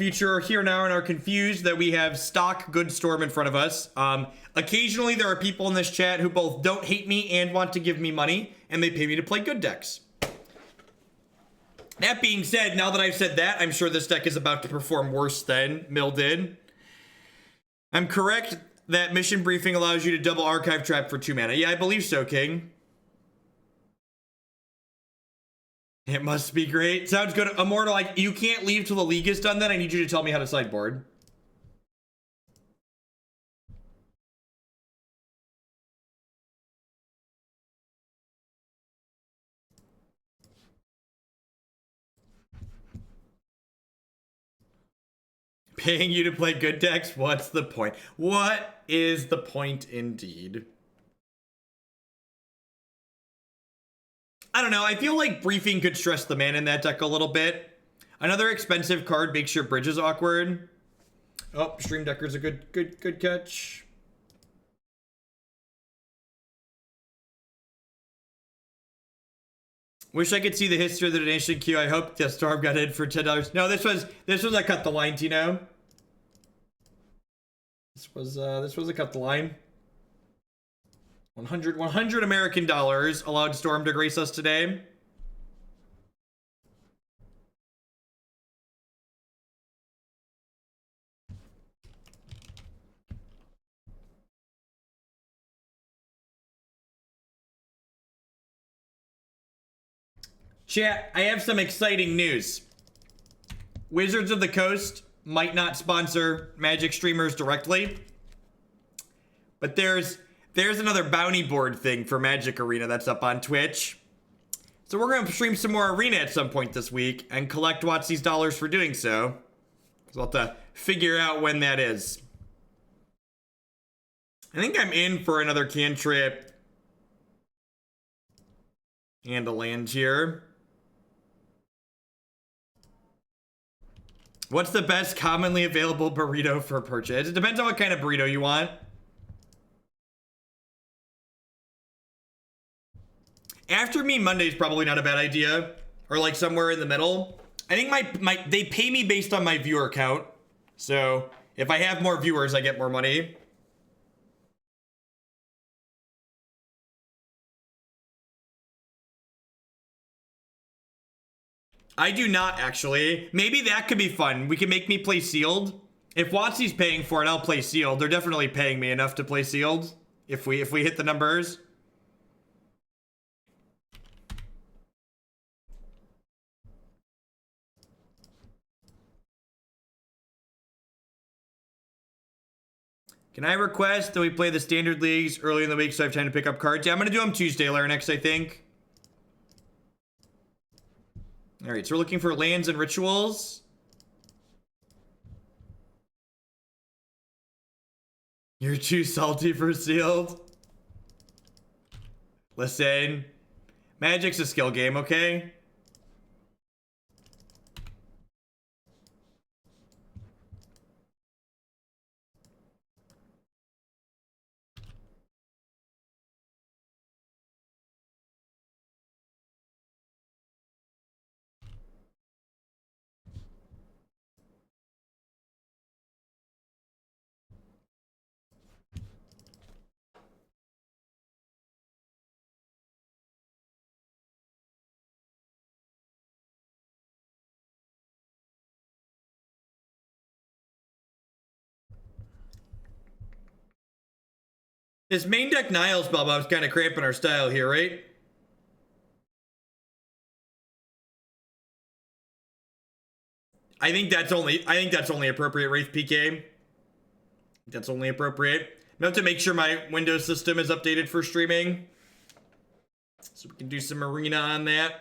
future are here now and are confused that we have stock good storm in front of us. Occasionally there are people in this chat who both don't hate me and want to give me money, and they pay me to play good decks. That being said, now that I've said that, I'm sure this deck is about to perform worse than Mill did. I'm correct that mission briefing allows you to double archive trap for 2 mana. Yeah, I believe so, King. It must be great. Sounds good. Immortal, like, you can't leave till the league is done then. I need you to tell me how to sideboard. Paying you to play good decks? What's the point? What is the point indeed? I don't know. I feel like briefing could stress the man in that deck a little bit. Another expensive card makes your bridges awkward. Oh, Stream Decker's a good catch. Wish I could see the history of the donation queue. I hope the storm got in for $10. No, this was a cut the line, Tino. This was a cut the line. 100 American dollars allowed Storm to grace us today. Chat, I have some exciting news. Wizards of the Coast might not sponsor Magic streamers directly, but there's another bounty board thing for Magic Arena that's up on Twitch. So we're going to stream some more Arena at some point this week and collect WotC's dollars for doing so. So I'll have to figure out when that is. I think I'm in for another cantrip and a land here. What's the best commonly available burrito for purchase? It depends on what kind of burrito you want. Afternoon Monday is probably not a bad idea, or like somewhere in the middle. I think they pay me based on my viewer count, so if I have more viewers, I get more money. I do not actually. Maybe that could be fun. We can make me play sealed. If WotC's paying for it, I'll play sealed. They're definitely paying me enough to play sealed if we hit the numbers. Can I request that we play the standard leagues early in the week so I have time to pick up cards? Yeah, I'm gonna do them Tuesday, Larynx, I think. All right, so we're looking for lands and rituals. You're too salty for sealed. Listen, Magic's a skill game, okay? This main deck Niles Bubba is kind of cramping our style here, right? I think that's only appropriate, Wraith PK. That's only appropriate. I have to make sure my Windows system is updated for streaming, so we can do some Arena on that.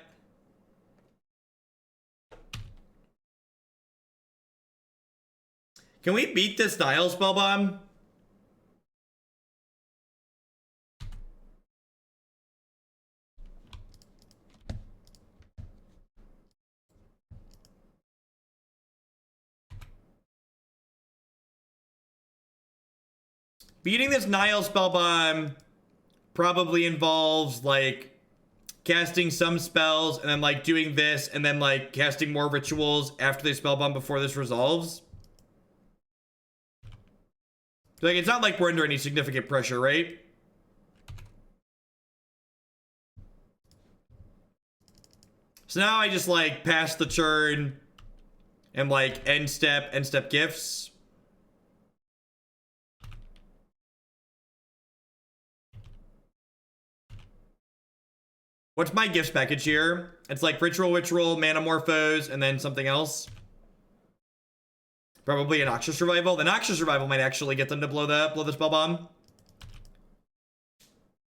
Can we beat this Niles Spellbomb? Beating this Nile Spellbomb probably involves, like, casting some spells and then like doing this and then like casting more rituals after they spellbomb before this resolves. Like, it's not like we're under any significant pressure, right? So now I just like pass the turn and like end step gifts. What's my gifts package here? It's like Ritual, Manamorphose, and then something else. Probably a Noxious Revival. The Noxious Revival might actually get them to blow the spell bomb.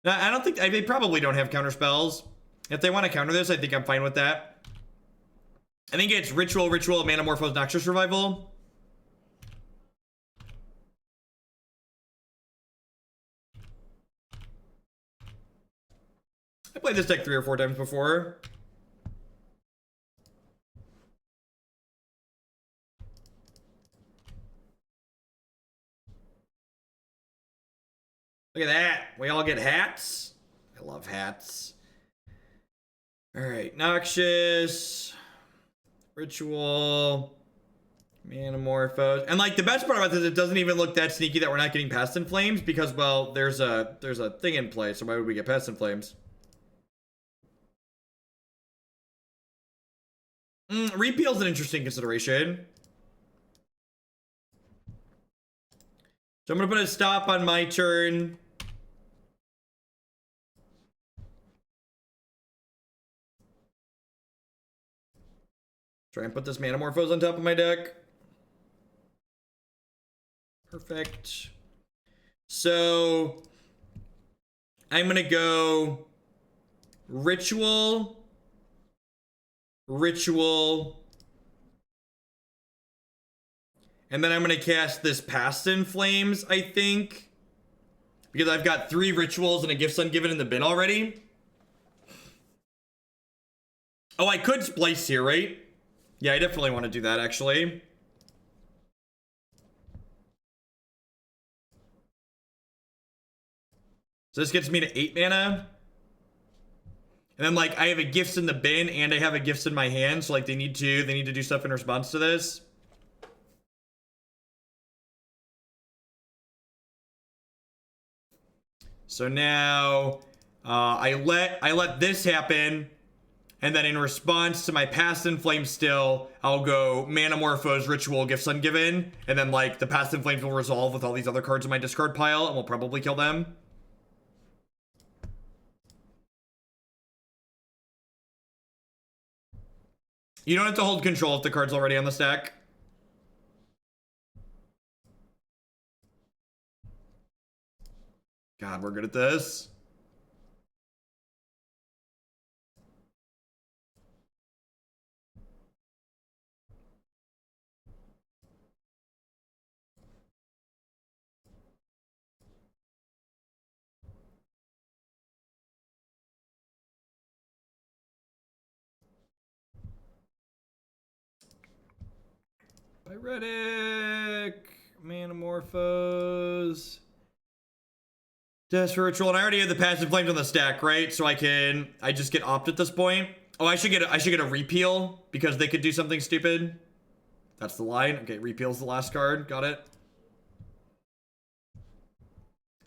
I don't think they probably don't have counter spells. If they want to counter this, I think I'm fine with that. I think it's Ritual, Manamorphose, Noxious Revival. I played this deck 3 or 4 times before. Look at that. We all get hats. I love hats. All right. Noxious. Ritual. Manamorphose. And like the best part about this, it doesn't even look that sneaky that we're not getting Past in Flames because, well, there's a thing in play. So why would we get Past in Flames? Repeal's an interesting consideration. So I'm going to put a stop on my turn. Try and put this Manamorphose on top of my deck. Perfect. So I'm going to go Ritual. And then I'm going to cast this Past in Flames, I think. Because I've got 3 rituals and a Gifts Ungiven in the bin already. Oh, I could Splice here, right? Yeah, I definitely want to do that, actually. So this gets me to 8 mana. And then, like, I have a Gifts in the bin and I have a Gifts in my hand. So, like, they need to do stuff in response to this. So now I let this happen, and then in response to my Past in Flames still, I'll go Manamorphose, Ritual, Gifts Ungiven, and then like the Past in Flames will resolve with all these other cards in my discard pile, and we'll probably kill them. You don't have to hold control if the card's already on the stack. God, we're good at this. Pyretic, Manamorphose, Desperate Ritual, and I already have the Past in Flames on the stack, right? So I just get opt at this point. Oh, I should get a Repeal because they could do something stupid. That's the line. Okay, Repeal's the last card. Got it.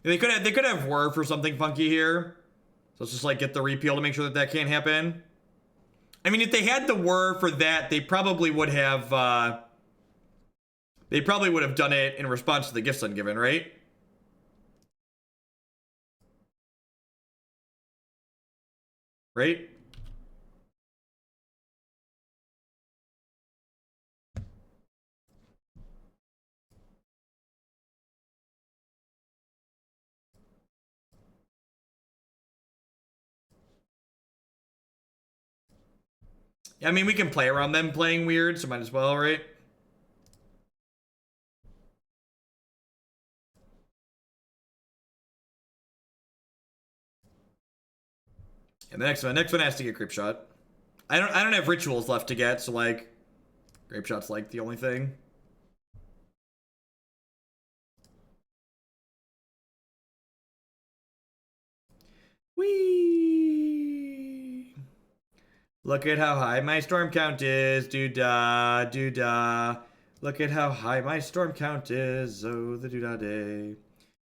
They could have Whir for something funky here. So let's just like get the Repeal to make sure that can't happen. I mean, if they had the Whir for that, they probably would have done it in response to the Gifts Ungiven, right? Right? Yeah, I mean, we can play around them playing weird, so might as well, right? And the next one has to get Grapeshot. I don't have rituals left to get, so like Grapeshot's like the only thing. Whee! Look at how high my storm count is. Doo-da, doo-da. Look at how high my storm count is. Oh, the doo-da day.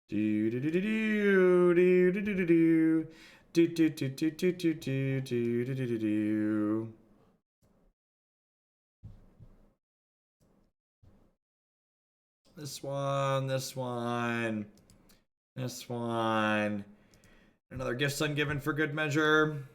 Do-do-do-do-do. Do-do-do-do-do. Do-do-do-do-do-do-do-do-do-do. This one, this one, this one. Another Gifts Ungiven for good measure.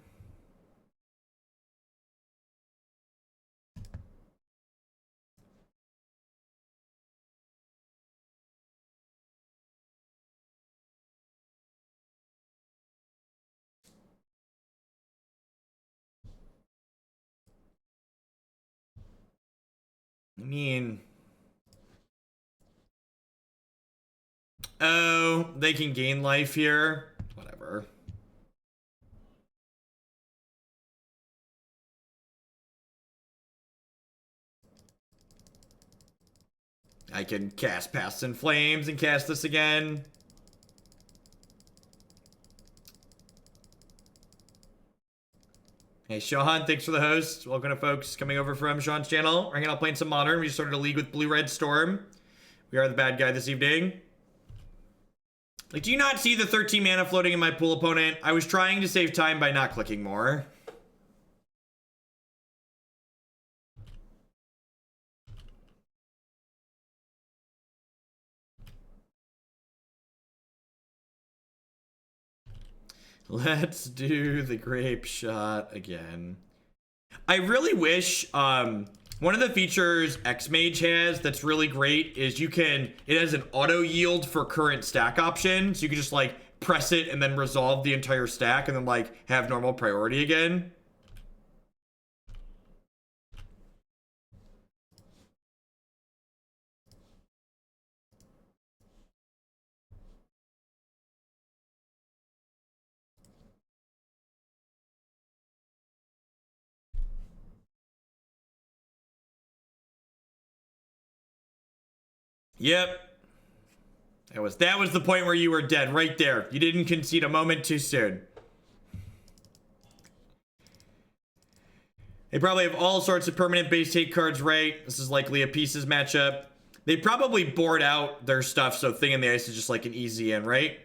I mean, oh, they can gain life here. Whatever. I can cast Past in Flames and cast this again. Hey, Shivan, thanks for the host. Welcome to folks coming over from Sean's channel. We're hanging out playing some Modern. We just started a league with Blue Red Storm. We are the bad guy this evening. Like, do you not see the 13 mana floating in my pool, opponent? I was trying to save time by not clicking more. Let's do the Grapeshot again. I really wish, one of the features X-Mage has that's really great is it has an auto yield for current stack option. So you can just like press it and then resolve the entire stack and then like have normal priority again. Yep. That was the point where you were dead, right there. You didn't concede a moment too soon. They probably have all sorts of permanent base hate cards, right? This is likely a pieces matchup. They probably board out their stuff, so Thing in the Ice is just like an easy in, right?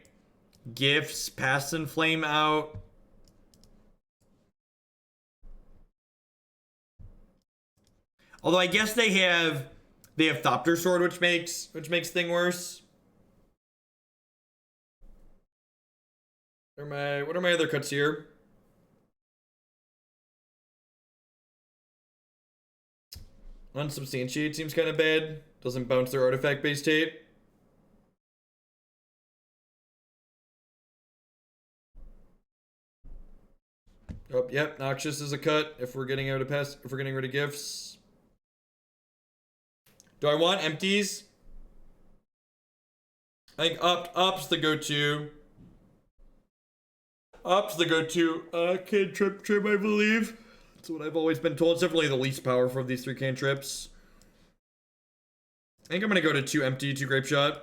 Gifts, Pass and Flame out. Although I guess they have Thopter Sword, which makes Thing worse. What are my other cuts here? Unsubstantiate seems kind of bad. Doesn't bounce their artifact based hate. Oh, yep, Noxious is a cut if we're getting rid of gifts. Do I want empties? I think up's the go-to. Up's the go-to cantrip trim, I believe. That's what I've always been told. It's definitely the least powerful of these three cantrips. I think I'm gonna go to 2 empty, 2 Grapeshot.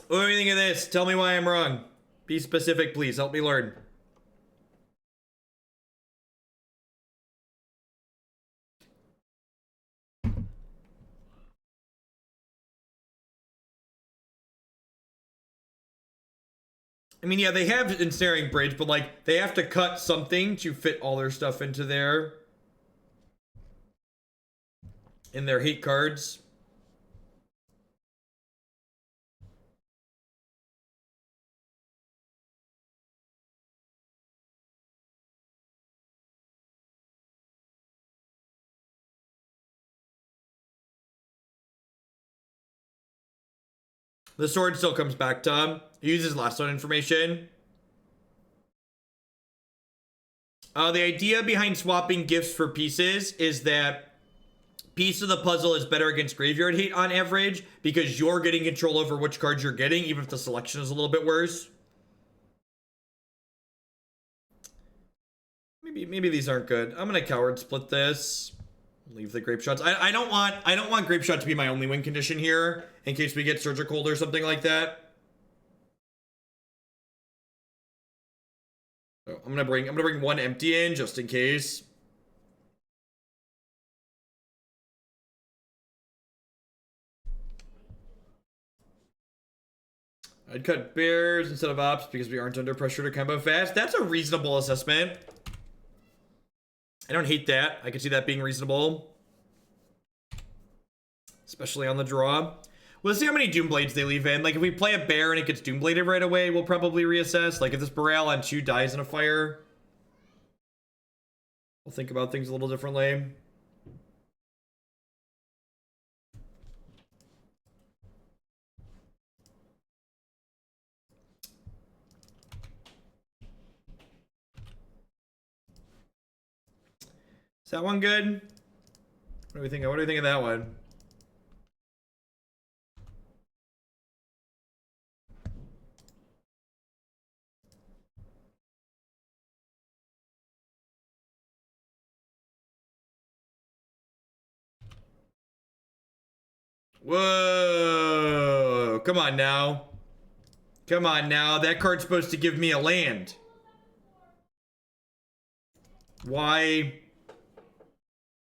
What do you think of this? Tell me why I'm wrong. Be specific, please. Help me learn. I mean, yeah, they have Ensnaring Bridge, but like they have to cut something to fit all their stuff into their hate cards. The sword still comes back to him. He uses last one information. The idea behind swapping gifts for pieces is that piece of the puzzle is better against graveyard hate on average because you're getting control over which cards you're getting, even if the selection is a little bit worse. Maybe these aren't good. I'm gonna coward split this. Leave the Grapeshots. I don't want Grapeshot to be my only win condition here in case we get Surgical or something like that. So I'm gonna bring one empty in just in case. I'd cut bears instead of ops because we aren't under pressure to combo fast. That's a reasonable assessment. I don't hate that. I could see that being reasonable. Especially on the draw. We'll see how many Doomblades they leave in. Like, if we play a bear and it gets Doombladed right away, we'll probably reassess. Like, if this Baral on 2 dies in a fire, we'll think about things a little differently. Is that one good? What do we think? What do we think of that one? Whoa! Come on now. Come on now. That card's supposed to give me a land. Why?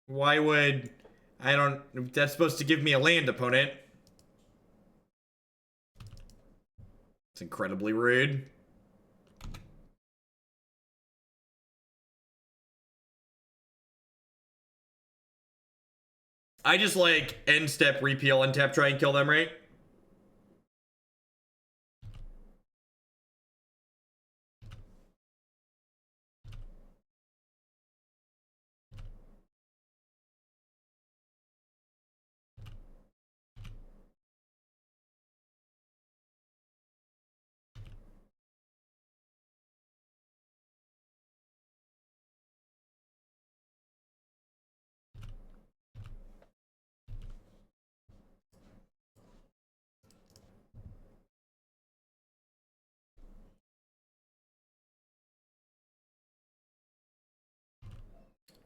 Why would... I don't... That's supposed to give me a land, opponent. It's incredibly rude. I just like end step, repeal, untap, try and kill them, right?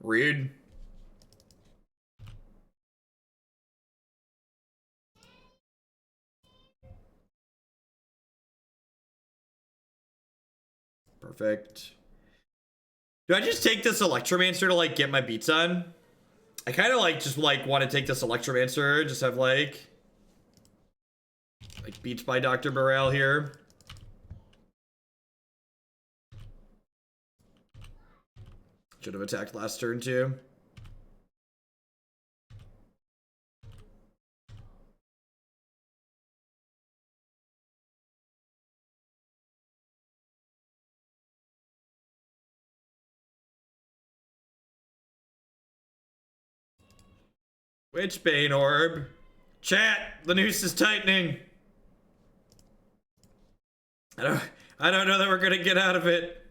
Rude. Perfect. Do I just take this Electromancer to like get my beats on? I kind of like just like want to take this Electromancer, just have like beats by Dr. Baral here. Should have attacked last turn too. Witchbane Orb. Chat, the noose is tightening. I don't know that we're gonna get out of it.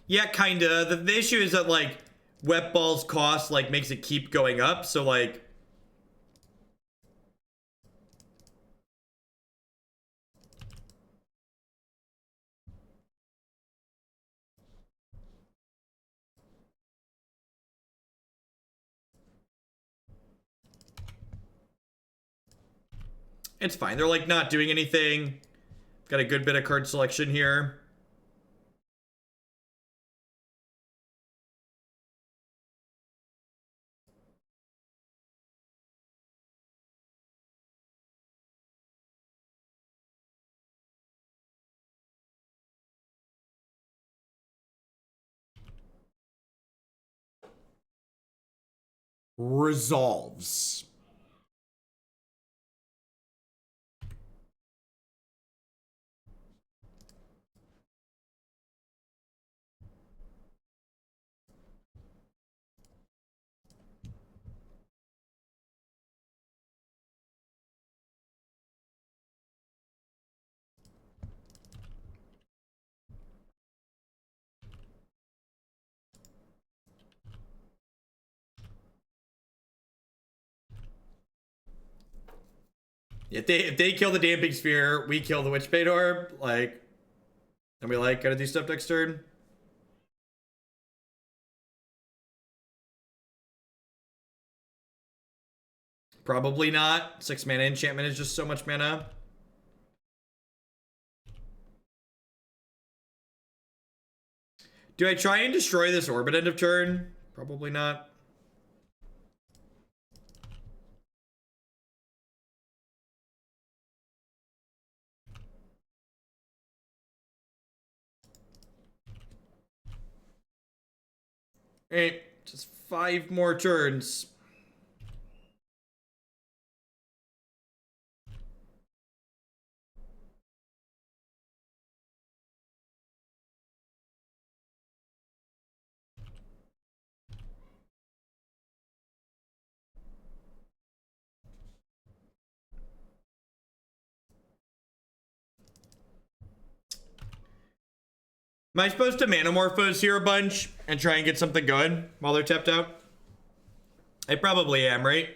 Yeah, kinda. The issue is that like wet ball's cost like makes it keep going up, so like it's fine. They're like not doing anything. Got a good bit of card selection here. Resolves. If they kill the Damping Sphere, we kill the Witchbane Orb, like, and we like gotta do stuff next turn. Probably not. 6 mana enchantment is just so much mana. Do I try and destroy this orbit end of turn? Probably not. Hey, just 5 more turns. Am I supposed to Manamorphose here a bunch and try and get something going while they're tapped out? I probably am, right?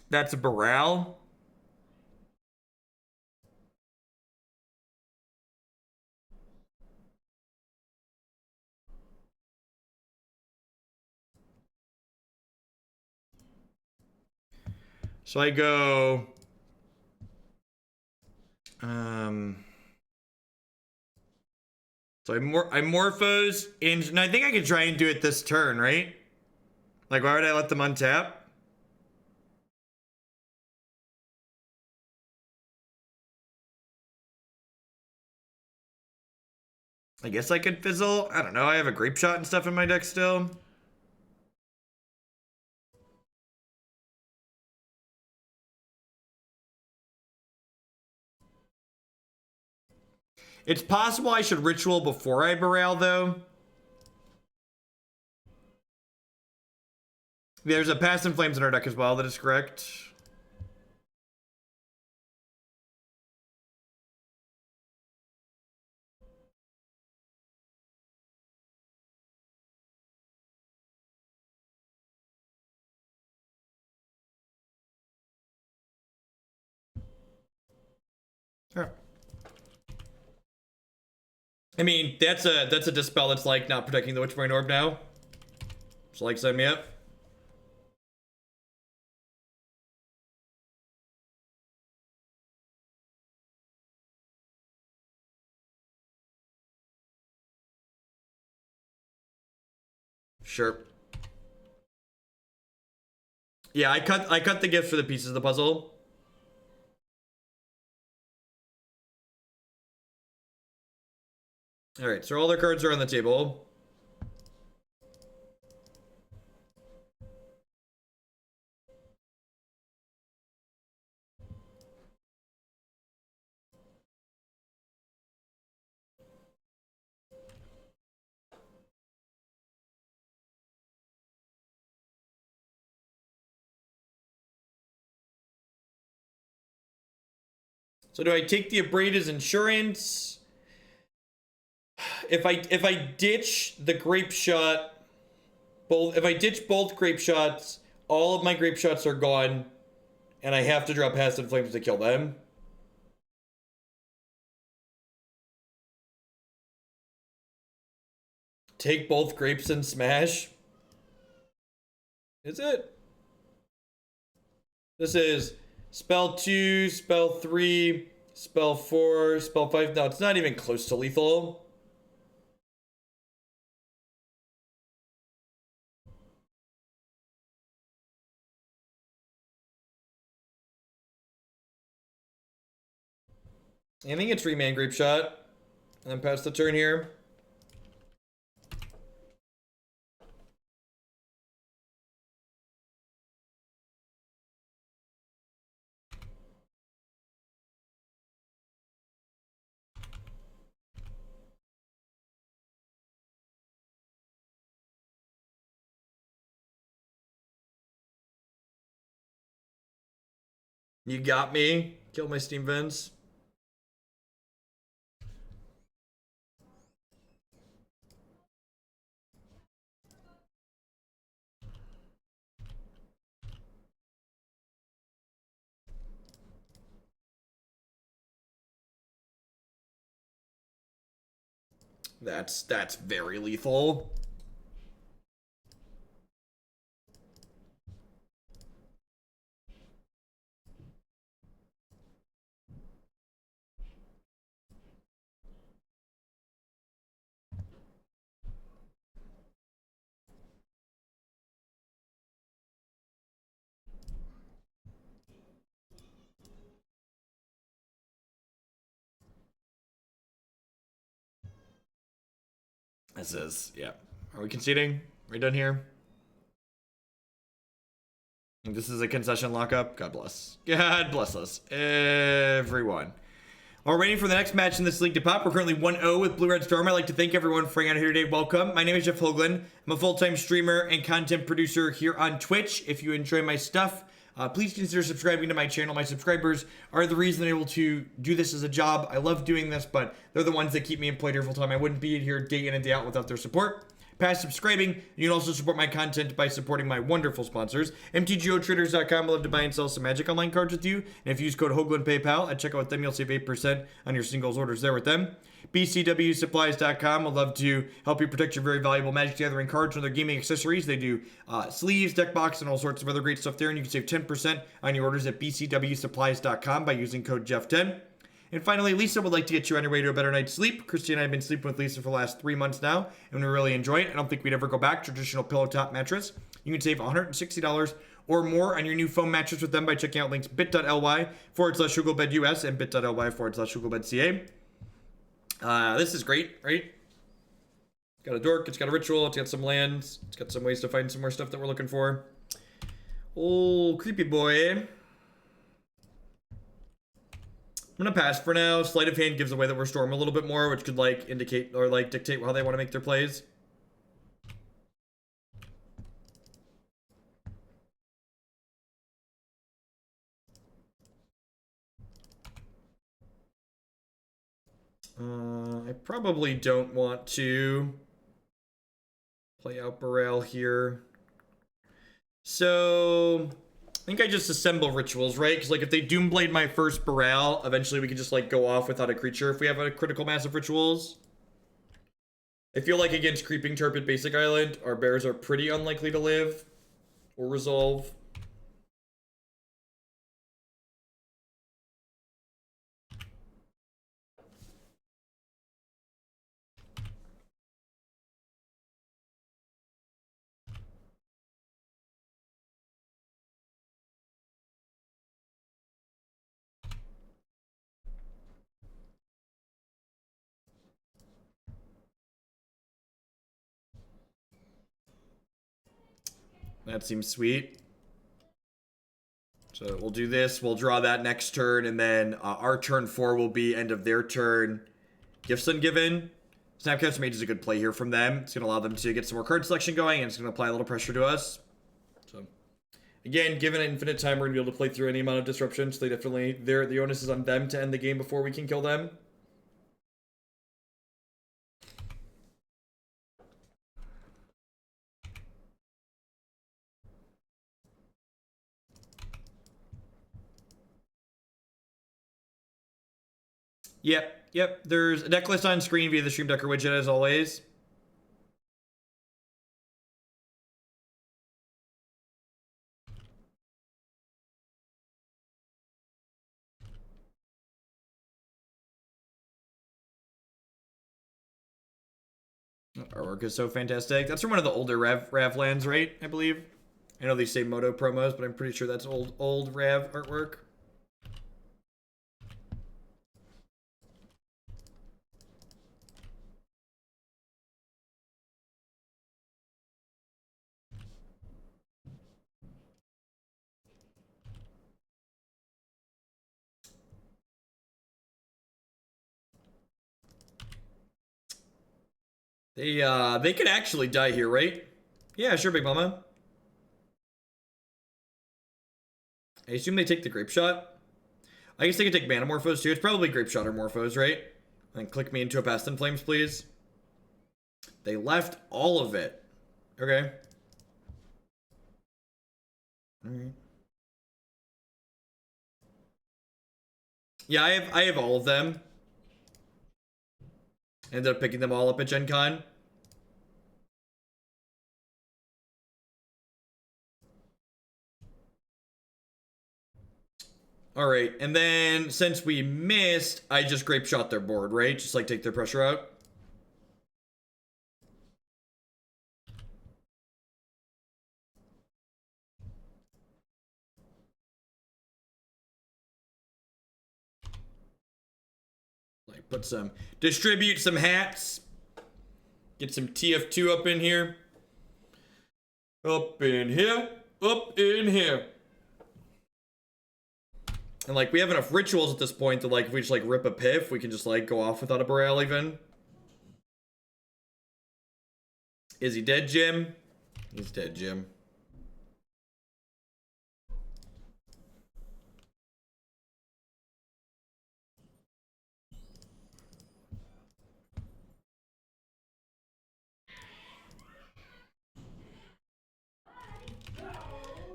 That's a Baral. So I go... So I Morphose, and I think I could try and do it this turn, right? Like, why would I let them untap? I guess I could fizzle. I don't know. I have a Grapeshot and stuff in my deck still. It's possible I should Ritual before I Baral, though. There's a Past in Flames in our deck as well, that is correct. Sure. I mean, that's a Dispel that's like not protecting the Witchbrain Orb now. So like, sign me up. Sure. Yeah, I cut the gift for the pieces of the puzzle. All right, so all their cards are on the table. So do I take the Abrade as insurance? If I ditch the Grapeshot, if I ditch both Grapeshots, all of my Grapeshots are gone, and I have to draw Past in Flames to kill them. Take both Grapes and smash. Is it? This is spell 2, spell 3, spell 4, spell 5. No, it's not even close to lethal. I think it's Remand Grapeshot. And then pass the turn here. You got me. Kill my steam vents. That's very lethal. This is, yeah. Are we conceding? Are we done here? This is a concession lockup. God bless. God bless us. Everyone. While we're waiting for the next match in this league to pop, we're currently 1-0 with Blue Red Storm. I'd like to thank everyone for hanging out here today. Welcome. My name is Jeff Hoagland. I'm a full-time streamer and content producer here on Twitch. If you enjoy my stuff, please consider subscribing to my channel. My subscribers are the reason I'm able to do this as a job. I love doing this, but they're the ones that keep me employed here full-time. I wouldn't be here day in and day out without their support. Past subscribing, you can also support my content by supporting my wonderful sponsors. MTGOtraders.com. I love to buy and sell some Magic Online cards with you. And if you use code Hoagland PayPal at checkout with them, you'll save 8% on your singles orders there with them. BCWSupplies.com. I'd love to help you protect your very valuable Magic the Gathering cards and other gaming accessories. They do sleeves, deck box, and all sorts of other great stuff there. And you can save 10% on your orders at BCWSupplies.com by using code Jeff10. And finally, Lisa would like to get you on your way to a better night's sleep. Christy and I have been sleeping with Lisa for the last 3 months now, and we really enjoy it. I don't think we'd ever go back to traditional pillow top mattress. You can save $160 or more on your new foam mattress with them by checking out links bit.ly/ShugelBedUS and bit.ly/ShugelBedCA. This is great, right? It's got a dork, it's got a ritual, it's got some lands, it's got some ways to find some more stuff that we're looking for. Oh, creepy boy. I'm gonna pass for now. Sleight of Hand gives away that we're Storm a little bit more, which could like indicate or like dictate how they want to make their plays. I probably don't want to play out Baral here. So I think I just assemble rituals, right? Because like if they Doomblade my first Baral, eventually we can just like go off without a creature if we have a critical mass of rituals. I feel like against Creeping Turpid Basic Island, our bears are pretty unlikely to live or resolve. That seems sweet. So we'll do this. We'll draw that next turn, and then our turn 4 will be end of their turn. Gifts Ungiven. Snapcaster Mage is a good play here from them. It's going to allow them to get some more card selection going, and it's going to apply a little pressure to us. So, again, given an infinite time, we're going to be able to play through any amount of disruptions. They definitely, the onus is on them to end the game before we can kill them. Yep. There's a deck list on screen via the Stream Decker widget as always. Artwork is so fantastic. That's from one of the older Rav lands, right? I believe. I know they say Moto promos, but I'm pretty sure that's old Rav artwork. They could actually die here, right? Yeah, sure, Big Mama. I assume they take the Grapeshot. I guess they could take Manamorphose too. It's probably Grapeshot or Morphose, right? And click me into a Past in Flames, please. They left all of it. Okay. Alright. Yeah, I have all of them. Ended up picking them all up at Gen Con. Alright, and then since we missed, I just Grapeshot their board, right? Just like take their pressure out. Like put some, distribute some hats. Get some TF2 up in here. Up in here. Up in here. And like we have enough rituals at this point that like if we just like rip a piff, we can just like go off without a Baral even. Is he dead, Jim? He's dead, Jim.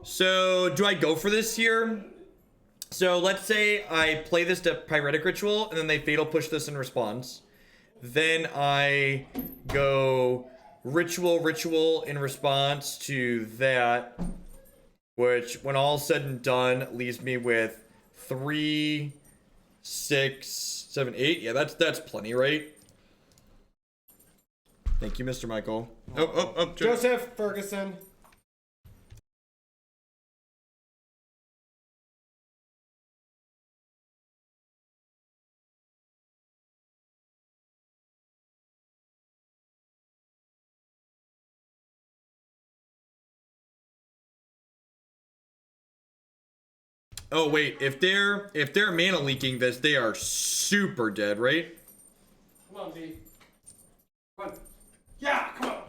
So do I go for this here? So let's say I play this to Pyretic Ritual, and then they Fatal Push this in response. Then I go Ritual in response to that, which, when all said and done, leaves me with 3, 6, 7, 8. Yeah, that's plenty, right? Thank you, Mr. Michael. Oh, Joseph Ferguson. Oh wait, if they're mana leaking this, they are super dead, right? Come on, B. Come on. Yeah, come on.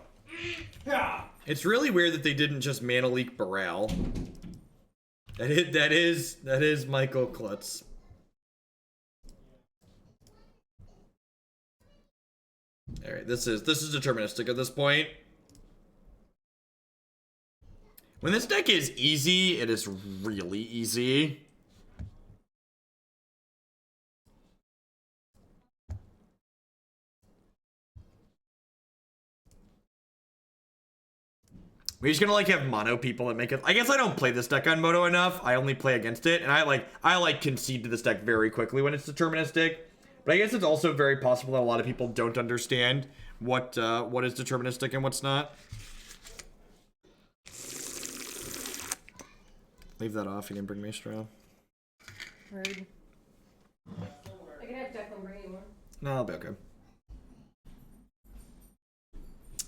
Yeah. It's really weird that they didn't just mana leak Baral. That is Michael Klutz. All right, this is deterministic at this point. When this deck is easy, it is really easy. We're just gonna like have mono people that make it. I guess I don't play this deck on mono enough. I only play against it, and I concede to this deck very quickly when it's deterministic. But I guess it's also very possible that a lot of people don't understand what is deterministic and what's not. Leave that off. You can bring me straw. Rude. I can have Declan bring you one. No, I'll be okay.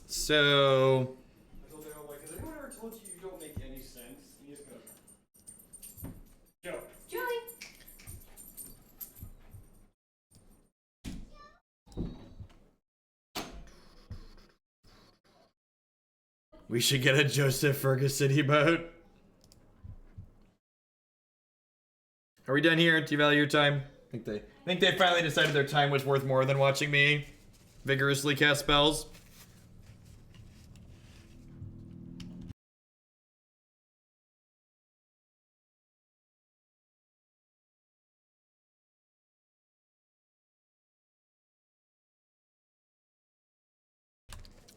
So. Has anyone ever told you you don't make any sense? You just go. Joe. Julie. We should get a Joseph Ferguson emote. Are we done here? Do you value your time? I think they finally decided their time was worth more than watching me vigorously cast spells.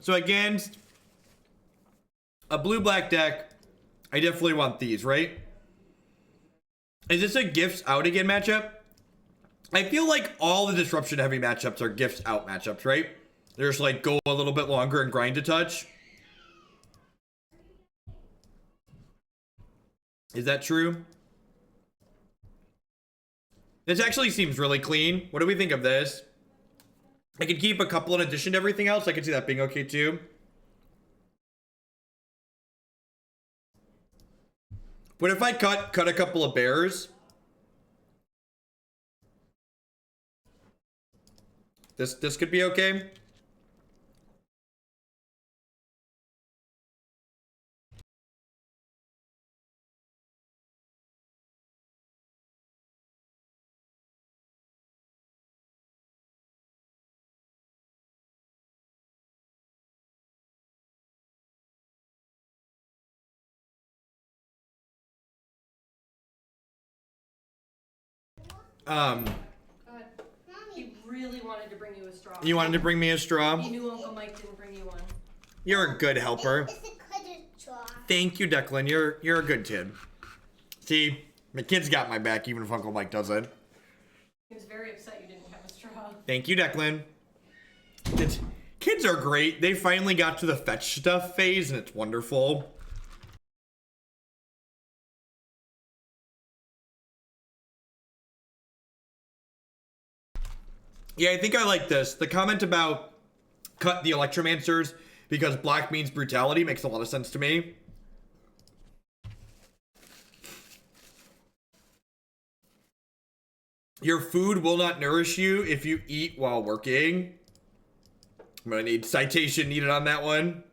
So against a blue-black deck, I definitely want these, right? Is this a Gifts Out again matchup? I feel like all the disruption heavy matchups are Gifts Out matchups, right? They're just like go a little bit longer and grind a touch. Is that true? This actually seems really clean. What do we think of this? I could keep a couple in addition to everything else. I could see that being okay too. But if I cut a couple of bears, this could be okay. Go ahead. He really wanted to bring you a straw. You wanted to bring me a straw? He knew Uncle Mike didn't bring you one. You're a good helper. It's a good straw. Thank you, Declan. You're a good kid. See, my kid's got my back, even if Uncle Mike doesn't. He was very upset you didn't have a straw. Thank you, Declan. Kids are great. They finally got to the fetch stuff phase, and it's wonderful. Yeah, I think I like this. The comment about cut the Electromancers because black means brutality makes a lot of sense to me. Your food will not nourish you if you eat while working. I'm gonna need citation needed on that one.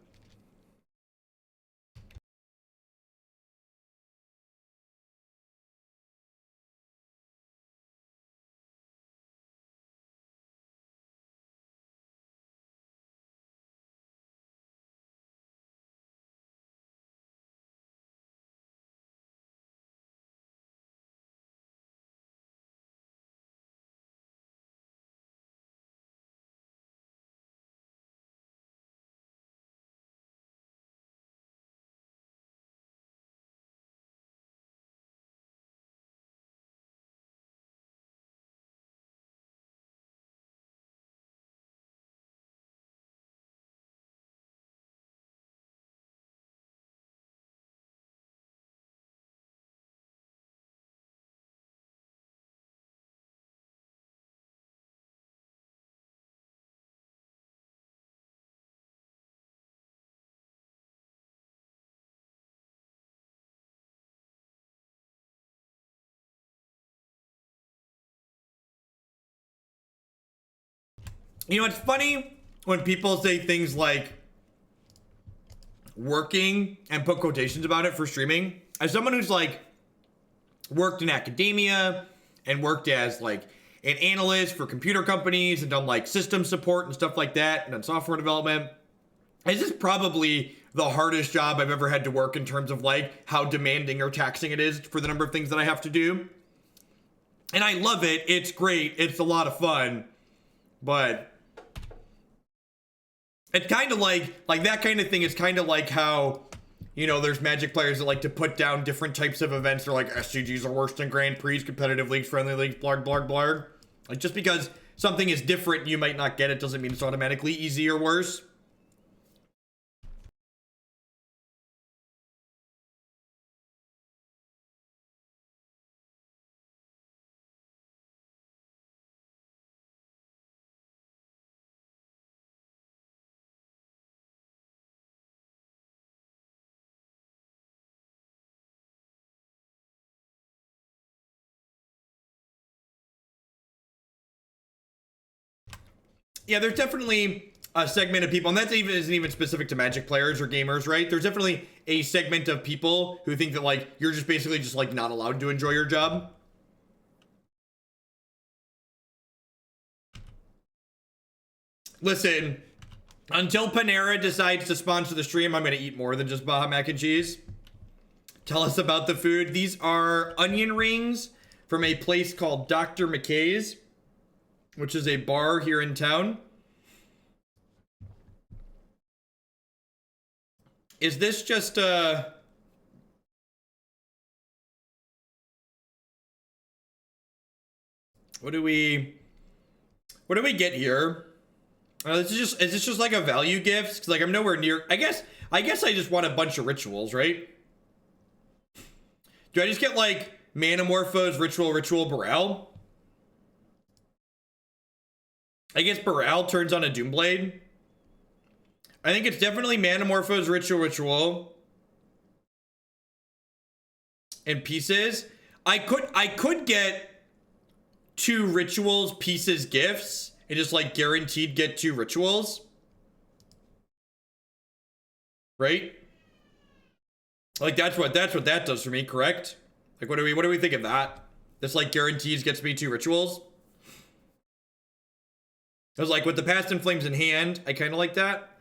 You know, it's funny when people say things like working and put quotations about it for streaming. As someone who's like worked in academia and worked as like an analyst for computer companies and done like system support and stuff like that and done software development, this is probably the hardest job I've ever had to work in terms of like how demanding or taxing it is for the number of things that I have to do. And I love it. It's great. It's a lot of fun. But it's kind of like that kind of thing is kind of like how, you know, there's Magic players that like to put down different types of events. They're like, SCGs are worse than Grand Prix, competitive leagues, friendly leagues, blarg, blarg, blarg. Like, just because something is different, you might not get it, doesn't mean it's automatically easy or worse. Yeah, there's definitely a segment of people, and that isn't even specific to Magic players or gamers, right? There's definitely a segment of people who think that, like, you're just basically just, like, not allowed to enjoy your job. Listen, until Panera decides to sponsor the stream, I'm going to eat more than just Baja mac and cheese. Tell us about the food. These are onion rings from a place called Dr. McKay's, which is a bar here in town. Is this just what do we get here? Is this just like a value gift? Because like I'm nowhere near. I guess I just want a bunch of rituals, right? Do I just get like Manamorphose, Ritual, Baral? I guess Baral turns on a Doomblade. I think it's definitely Manamorphose, Ritual. And pieces. I could get 2 rituals, pieces, gifts, and just like guaranteed get 2 rituals. Right? Like that's what that does for me, correct? Like what do we think of that? This like guarantees gets me 2 rituals. I was like, with the Past in Flames in hand, I kind of like that.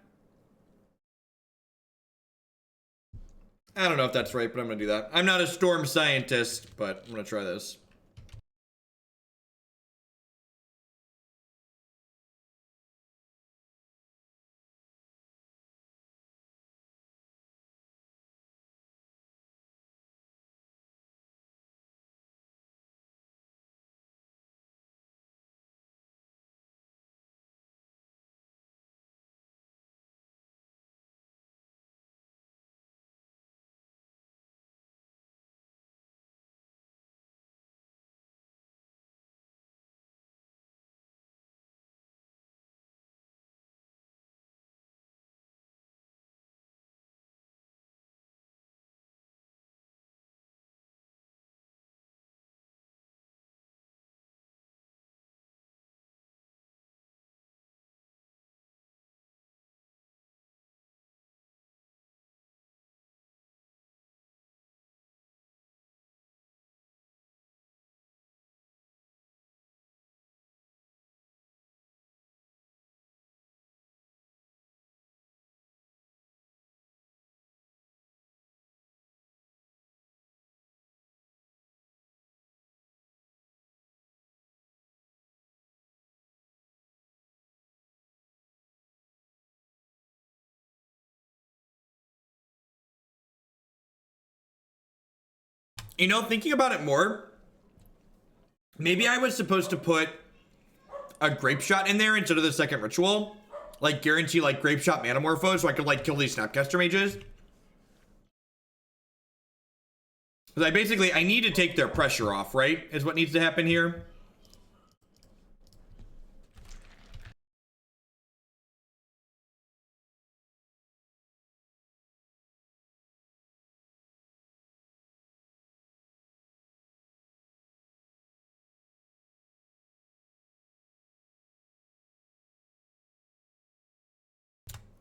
I don't know if that's right, but I'm going to do that. I'm not a storm scientist, but I'm going to try this. You know, thinking about it more, maybe I was supposed to put a Grapeshot in there instead of the second ritual. Like, guarantee, like, Grapeshot Manamorphose so I could, like, kill these Snapcaster mages. Because I need to take their pressure off, right? Is what needs to happen here.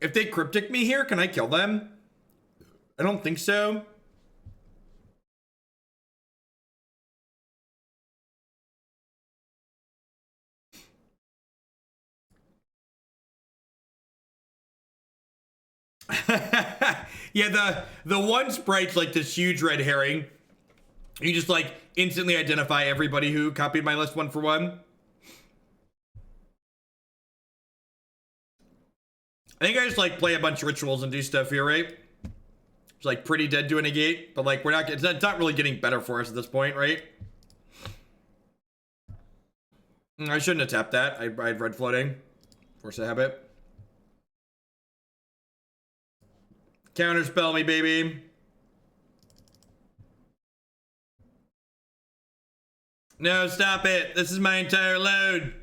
If they cryptic me here, can I kill them? I don't think so. Yeah, the one sprite's like this huge red herring. You just like instantly identify everybody who copied my list one for one. I think I just like play a bunch of rituals and do stuff here, right? It's like pretty dead to a negate, but like it's not really getting better for us at this point, right? I shouldn't have tapped that. I had red floating. Force a habit. Counterspell me, baby. No, stop it. This is my entire load.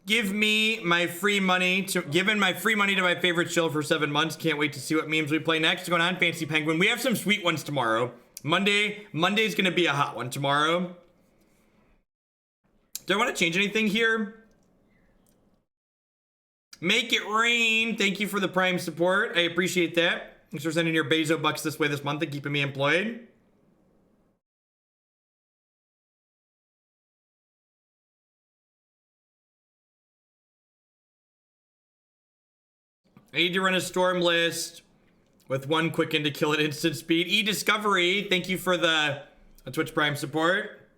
Given my free money to my favorite shill for 7 months. Can't wait to see what memes we play next. What's going on, Fancy Penguin? We have some sweet ones tomorrow. Monday's gonna be a hot one tomorrow. Do I want to change anything here? Make it rain. Thank you for the Prime support. I appreciate that. Thanks for sending your Bezo bucks this way this month and keeping me employed. I need to run a storm list with one quicken to kill at instant speed. E-Discovery, thank you for the Twitch Prime support.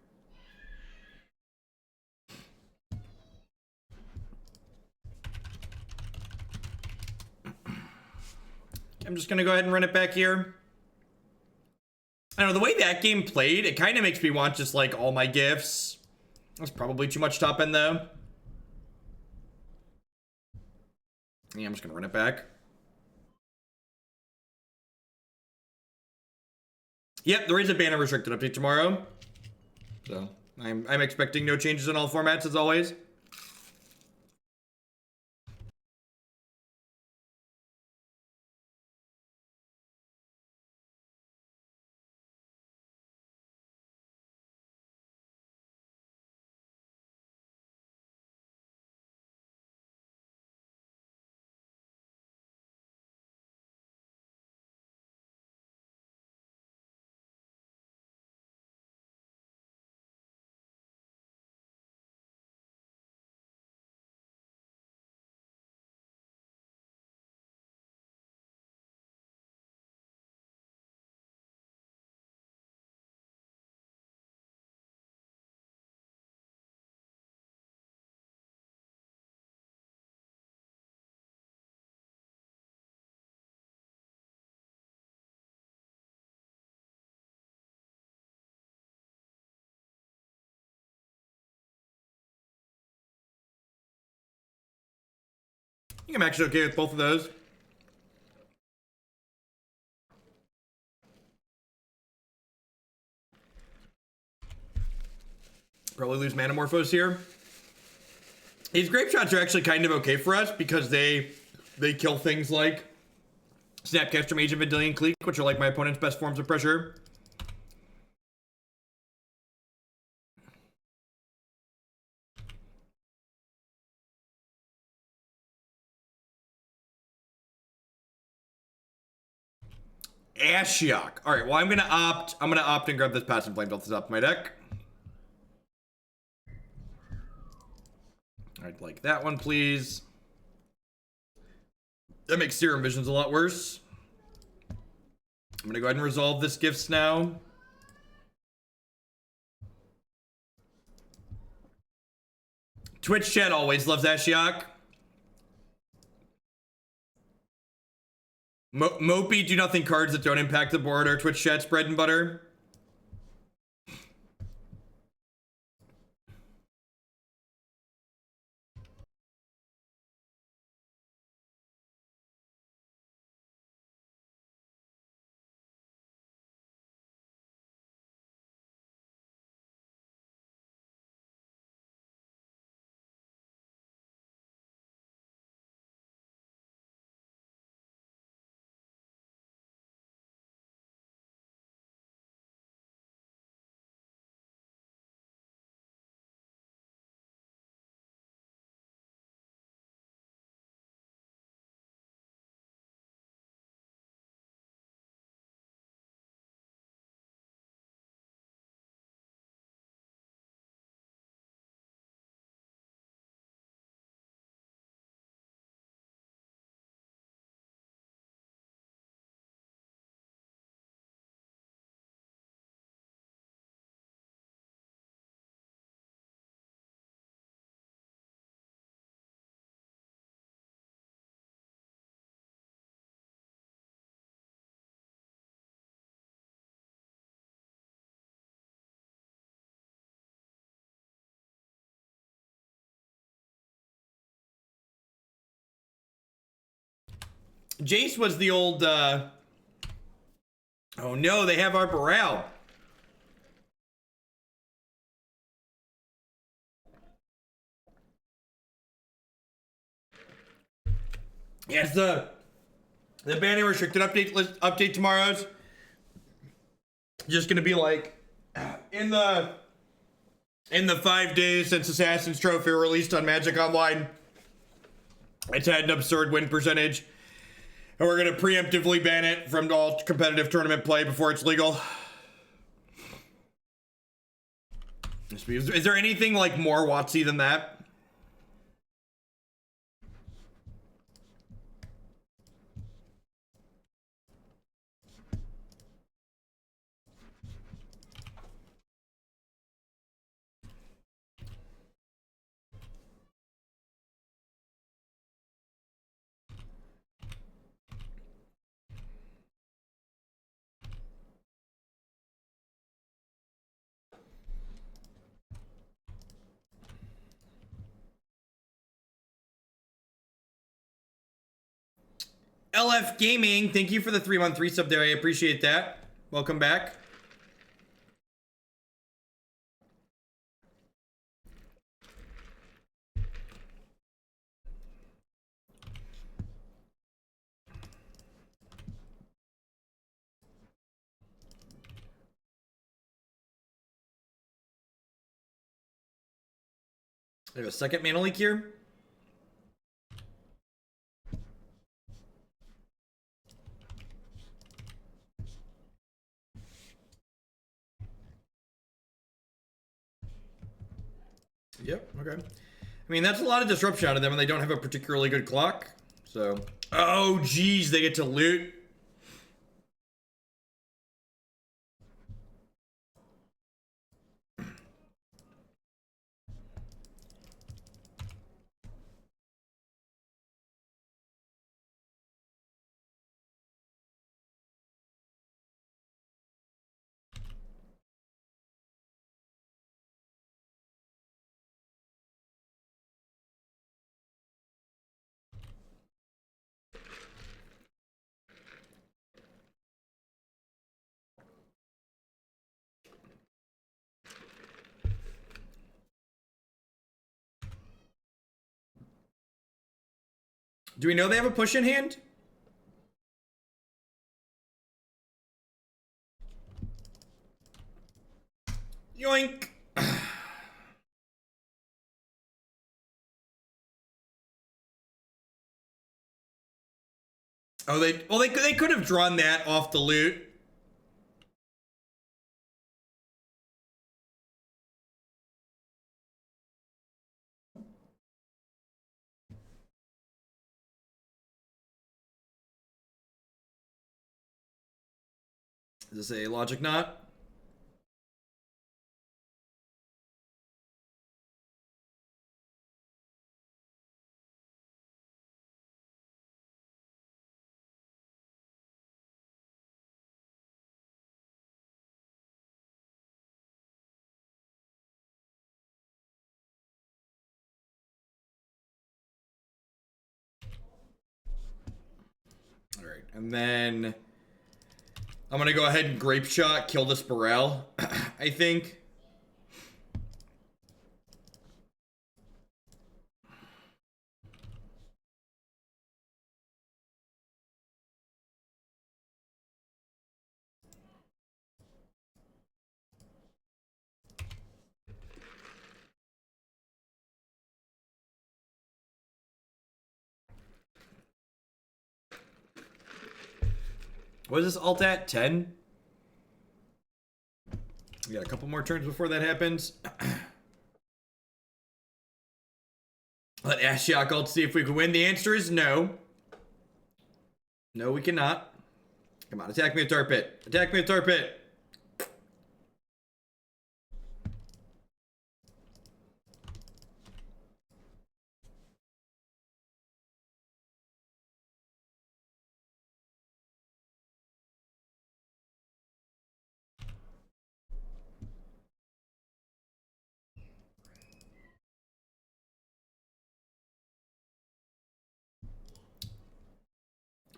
I'm just gonna go ahead and run it back here. I don't know, the way that game played, it kind of makes me want just like all my gifts. That's probably too much top end though. Yeah, I'm just gonna run it back. Yep, there is a banner restricted update tomorrow. So I'm expecting no changes in all formats as always. I think I'm actually okay with both of those. Probably lose Manamorphose here. These Grapeshots are actually kind of okay for us because they kill things like Snapcaster Mage and Vendilion Cleek, which are like my opponent's best forms of pressure. Ashiok. All right, well, I'm gonna opt and grab this Pass and Flame built up my deck. I'd like that one, please. That makes Serum Visions a lot worse. I'm gonna go ahead and resolve this gifts now. Twitch chat always loves Ashiok. Mopey, do nothing cards that don't impact the board are Twitch chat's bread and butter. Jace was the old, oh no, they have our Baral. Yes, the banning restricted update tomorrow's just gonna be like in the 5 days since Assassin's Trophy released on Magic Online. It's had an absurd win percentage. And we're gonna preemptively ban it from all competitive tournament play before it's legal. Is there anything like more Watsy than that? LF Gaming, thank you for the 3-month resub there. I appreciate that. Welcome back. I have a second mana leak here. Yep, okay. I mean, that's a lot of disruption out of them, and they don't have a particularly good clock. So, oh, geez, they get to loot. Do we know they have a push in hand? Yoink. Oh, they could have drawn that off the loot. Is this a logic knot? All right, and then I'm gonna go ahead and Grapeshot, kill this Baral, I think. What is this alt at? 10? We got a couple more turns before that happens. Let Ashiok ult see if we can win. The answer is no. No, we cannot. Come on, attack me with Tar Pit. Attack me with Tar Pit.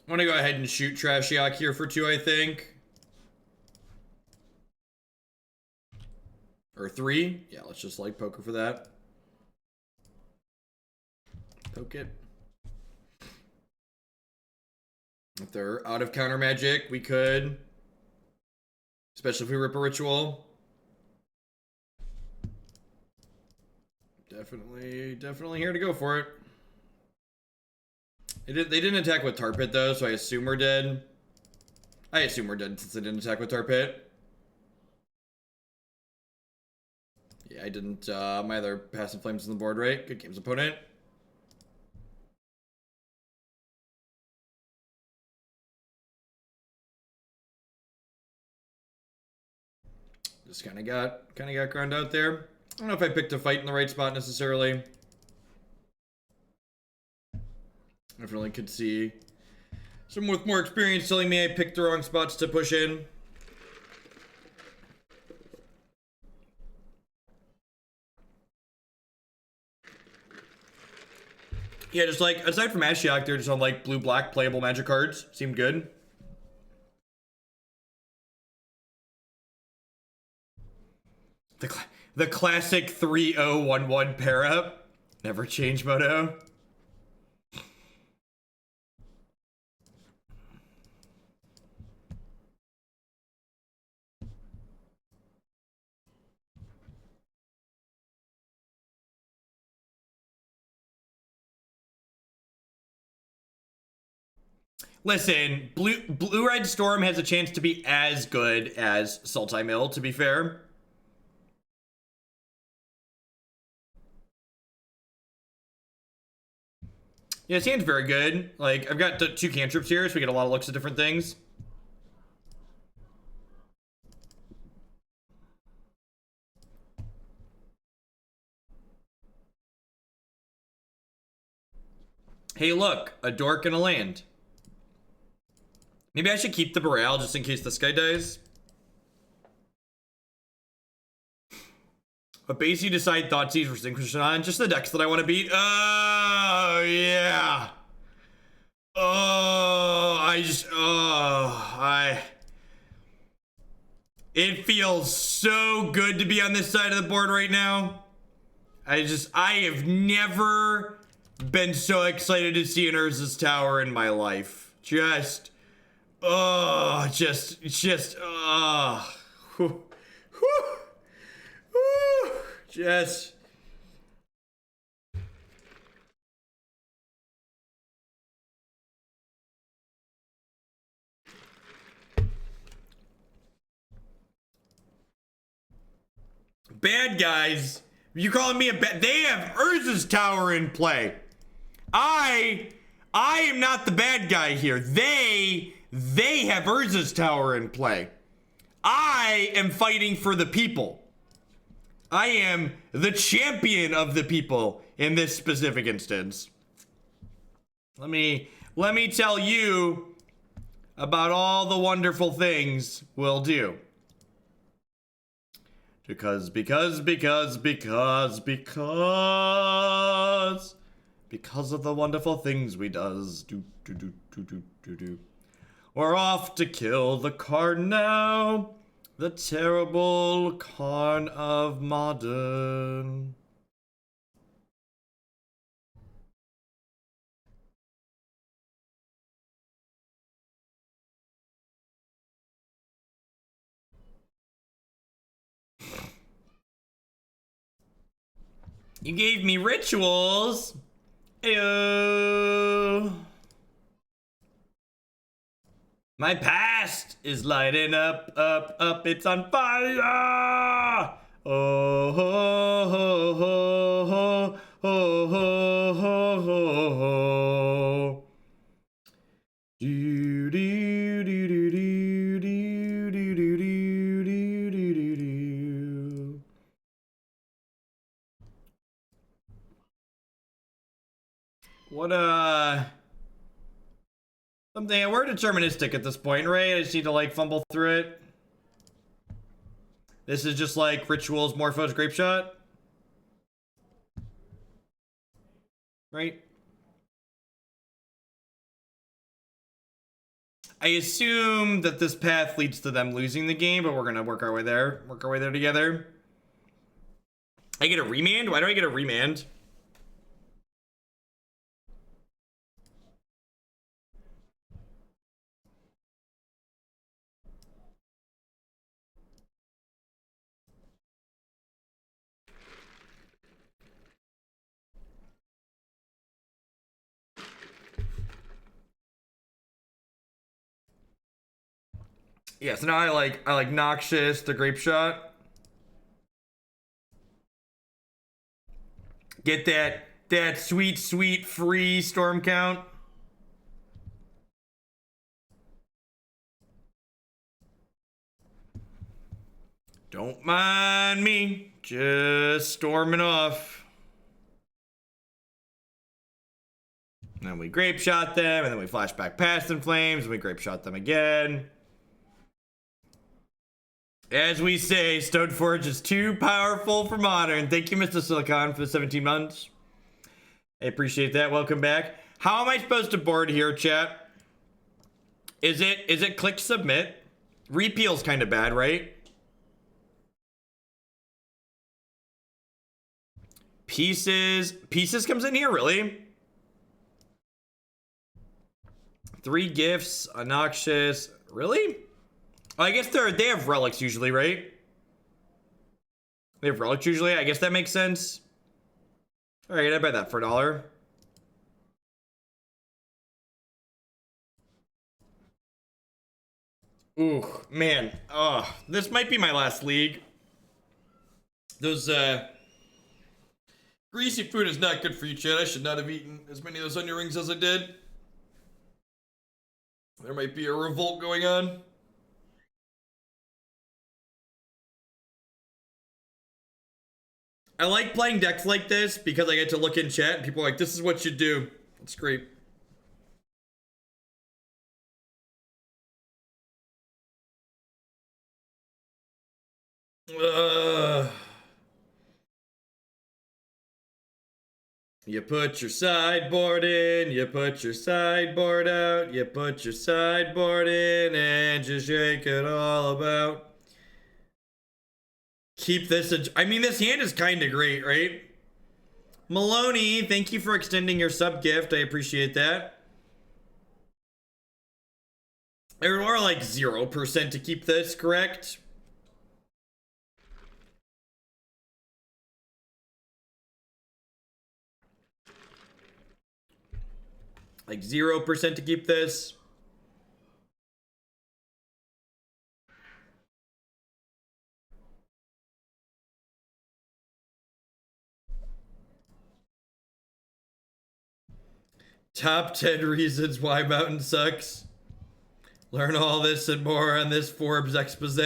I'm gonna go ahead and shoot Trashiok here for 2, I think. Or 3. Yeah, let's just like poker for that. Poke it. If they're out of counter magic, we could. Especially if we rip a ritual. Definitely here to go for it. They didn't attack with Tar Pit though, so I assume we're dead. I assume we're dead since they didn't attack with Tar Pit. Yeah, I didn't. My other passive flames on the board, right? Good games, opponent. Just kind of got ground out there. I don't know if I picked a fight in the right spot necessarily. Definitely could see someone with more experience telling me I picked the wrong spots to push in. Yeah, just like, aside from Ashiok, they're just on like blue-black playable magic cards. Seemed good. The classic 3-0-1-1 pair up. Never change, Moto. Listen, Blue-Red Storm has a chance to be as good as Sultai Mill, to be fair. Yeah, his hand's very good. Like, I've got 2 cantrips here, so we get a lot of looks at different things. Hey, look, a dork and a land. Maybe I should keep the Baral just in case this guy dies. A base you decide Thoughtseize for Synchronous on. Just the decks that I want to beat. Oh, yeah. It feels so good to be on this side of the board right now. I have never been so excited to see an Urza's Tower in my life. Just, bad guys. You calling me a bad? They have Urza's Tower in play. I am not the bad guy here. They have Urza's Tower in play. I am fighting for the people. I am the champion of the people in this specific instance. Let me tell you about all the wonderful things we'll do. Because of the wonderful things we does. We're off to kill the Karn now. The terrible Karn of modern. You gave me rituals. Ayo. My past is lighting up, it's on fire! Oh, ho, ho, ho, ho, ho, ho, ho, ho. Do, do, do, do, do, do, do, do, do, do, do, do. What, something, we're deterministic at this point, right? I just need to, like, fumble through it. This is just, like, Rituals, Morphose, Grapeshot. Right? I assume that this path leads to them losing the game, but we're gonna work our way there. Work our way there together. I get a remand? Why do I get a remand? Yeah, so now I like Noxious, the Grapeshot. Get that sweet free storm count. Don't mind me, just storming off. And then we Grapeshot them, and then we flash back past in flames, and we Grapeshot them again. As we say, Stoneforge is too powerful for modern. Thank you, Mr. Silicon, for the 17 months. I appreciate that. Welcome back. How am I supposed to board here, chat? Is it click submit? Repeal's kind of bad, right? Pieces comes in here, really? 3 gifts, a Noxious. Really? Oh, I guess they have relics usually, right? They have relics usually. I guess that makes sense. All right, I buy that for $1. Ooh, man. Oh, this might be my last league. Those greasy food is not good for you, Chad. I should not have eaten as many of those onion rings as I did. There might be a revolt going on. I like playing decks like this because I get to look in chat and people are like, this is what you do. It's great. You put your sideboard in, you put your sideboard out, you put your sideboard in and just shake it all about. Keep this, I mean, this hand is kind of great, right? Maloney, thank you for extending your sub gift. I appreciate that. There are like 0% to keep this, correct? Like 0% to keep this. Top 10 reasons why Mountain sucks. Learn all this and more on this Forbes expose.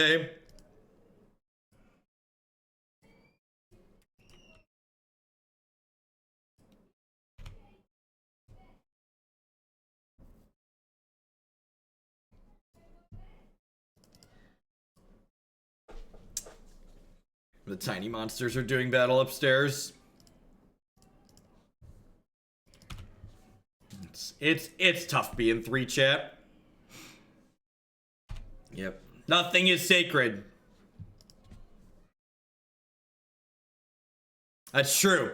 The tiny monsters are doing battle upstairs. It's tough being 3 chat. Yep. Nothing is sacred. That's true.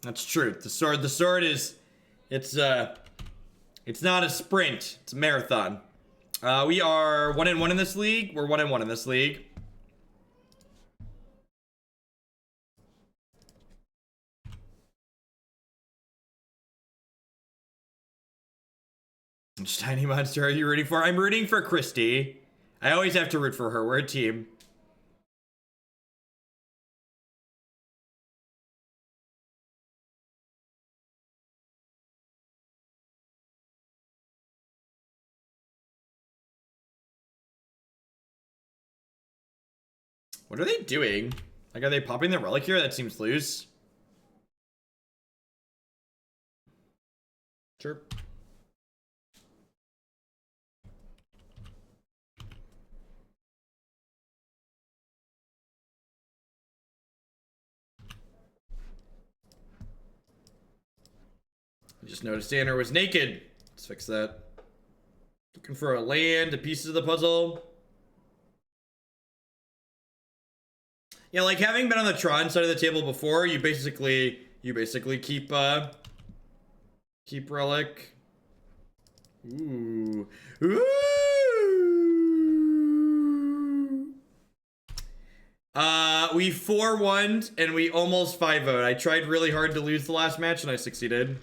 That's true. The sword is it's not a sprint, it's a marathon. We are 1-1 in this league. We're 1-1 in this league. Which tiny monster are you rooting for? I'm rooting for Christy. I always have to root for her. We're a team. What are they doing? Like, are they popping the relic here? That seems loose. Sure. I just noticed Tanner was naked. Let's fix that. Looking for a land, the pieces of the puzzle. Yeah, like having been on the Tron side of the table before, you basically keep relic. Ooh. Ooh. We 4-1'd and we almost 5-0'd. I tried really hard to lose the last match and I succeeded.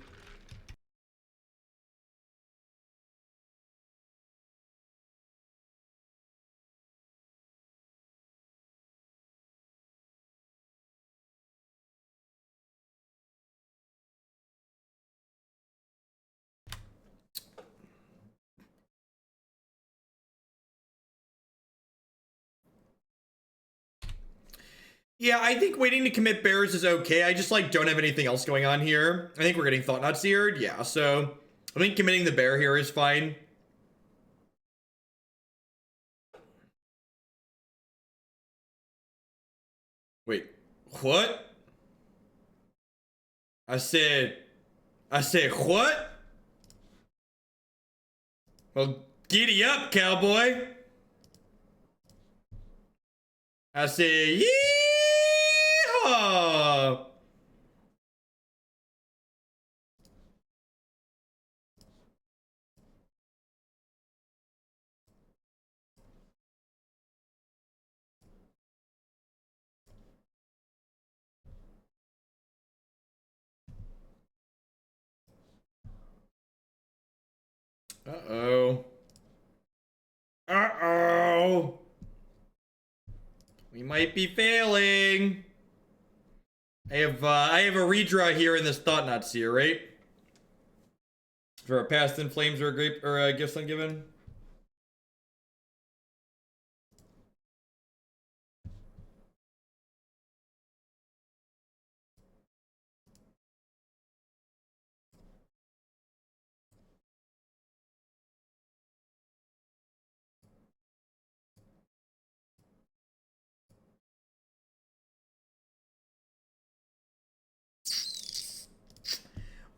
Yeah, I think waiting to commit bears is okay. I just, like, don't have anything else going on here. I think we're getting Thought Not Seared. Yeah, so I think committing the bear here is fine. Wait, what? I said what? Well, giddy up, cowboy. I said, yeehaw! Uh-oh. Uh-oh. We might be failing. I have a redraw here in this Thought Not Seer, right? For a Past in Flames or a Gifts Ungiven.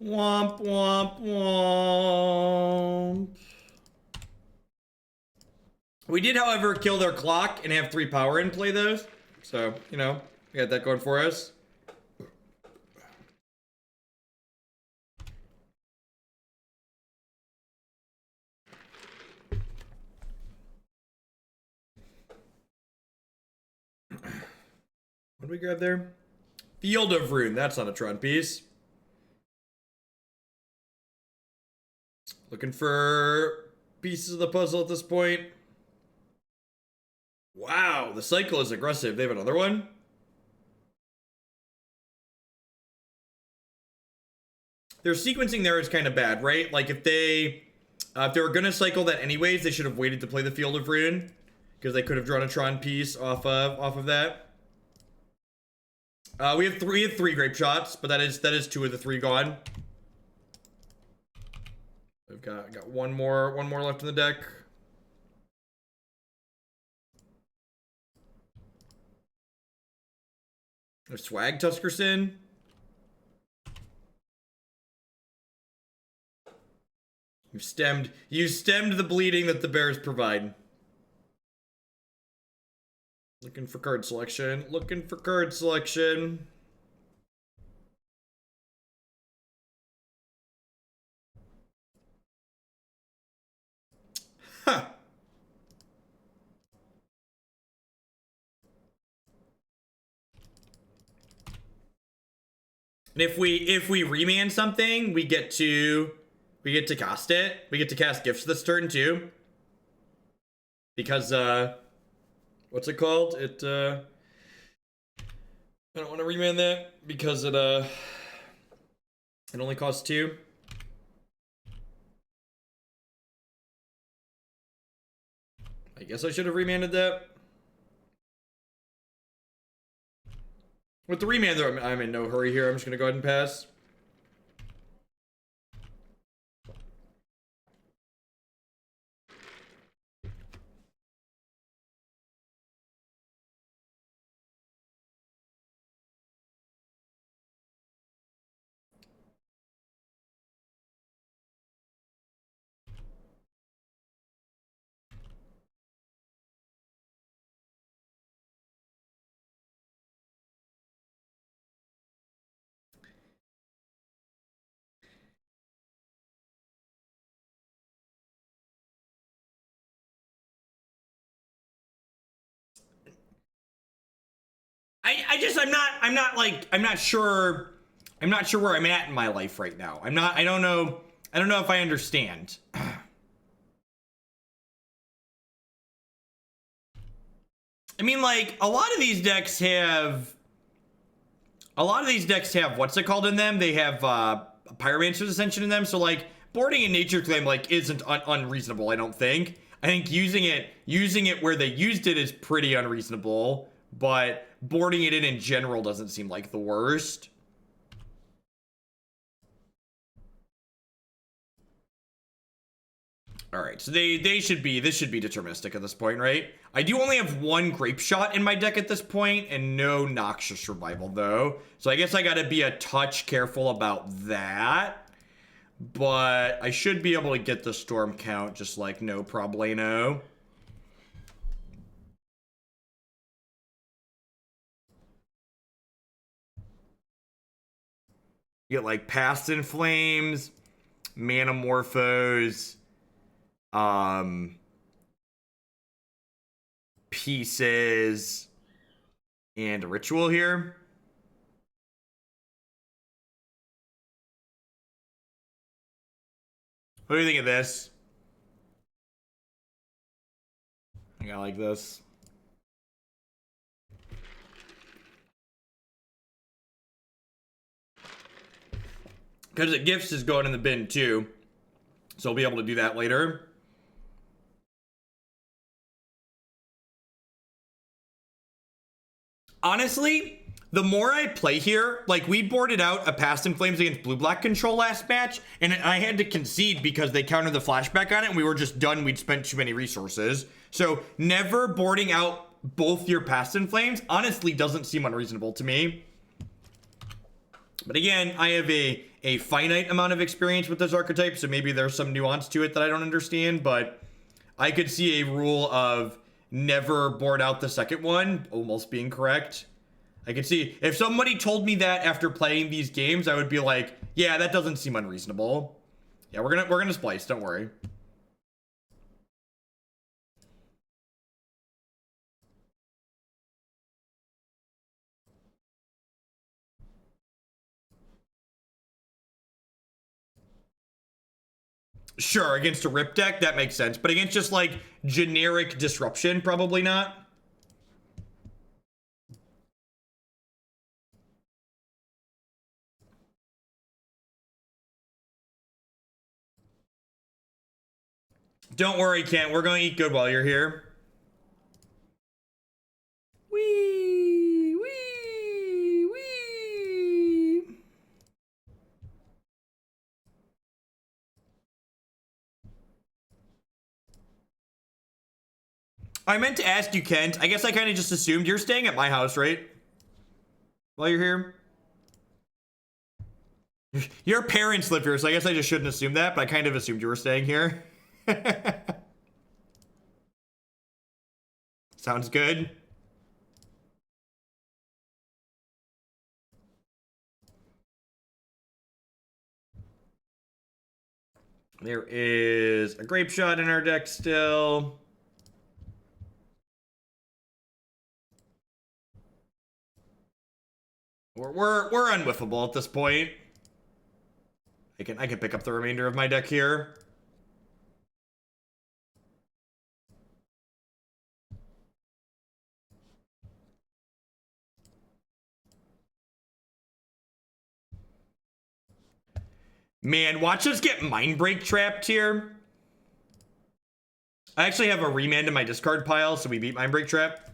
Womp womp womp. We did, however, kill their clock and have 3 power in play those. So, you know, we got that going for us. What did we grab there? Field of Rune. That's not a Tron piece. Looking for pieces of the puzzle at this point. Wow, the cycle is aggressive. They have another one? Their sequencing there is kind of bad, right? Like if they If they were gonna cycle that anyways, they should have waited to play the Field of Ruin, because they could have drawn a Tron piece off of that. We have three Grapeshots, but that is 2 of the 3 gone. We've got one more left in the deck. There's Swag Tuskerson. You stemmed the bleeding that the bears provide. Looking for card selection. Looking for card selection. Huh. And if we remand something, we get to cast it. We get to cast Gifts this turn too. Because what's it called? I don't want to remand that because it only costs 2. I guess I should have remanded that. With the remand, though, I'm in no hurry here. I'm just gonna go ahead and pass. I'm not sure where I'm at in my life right now. I don't know if I understand. I mean, like, a lot of these decks have what's it called in them? They have Pyromancer's Ascension in them, so like boarding a Nature Claim like isn't unreasonable, I don't think. I think using it where they used it is pretty unreasonable, but boarding it in general doesn't seem like the worst. All right, so this should be deterministic at this point, right? I do only have 1 Grapeshot in my deck at this point, and no Noxious Revival though. So I guess I gotta be a touch careful about that. But I should be able to get the Storm count just like no problemo. You get like Past in Flames, Manamorphose, Pieces, and a Ritual here. What do you think of this? I think I like this. Because the Gifts is going in the bin too. So I'll be able to do that later. Honestly, the more I play here, like we boarded out a Past in Flames against blue-black control last match, and I had to concede because they countered the flashback on it, and we were just done. We'd spent too many resources. So never boarding out both your Past in Flames honestly doesn't seem unreasonable to me. But again, I have a finite amount of experience with this archetype, so maybe there's some nuance to it that I don't understand, but I could see a rule of never board out the second one almost being correct. I could see if somebody told me that after playing these games, I would be like, yeah, that doesn't seem unreasonable. Yeah, we're gonna splice, don't worry. Sure, against a rip deck, that makes sense. But against just like generic disruption, probably not. Don't worry, Kent. We're going to eat good while you're here. Wee, wee, wee. I meant to ask you, Kent. I guess I kind of just assumed you're staying at my house, right? While you're here? Your parents live here, so I guess I just shouldn't assume that, but I kind of assumed you were staying here. Sounds good. There is a Grapeshot in our deck still. We're unwhiffable at this point. I can pick up the remainder of my deck here. Man, watch us get Mind Break trapped here. I actually have a Remand in my discard pile, so we beat Mind Break Trap.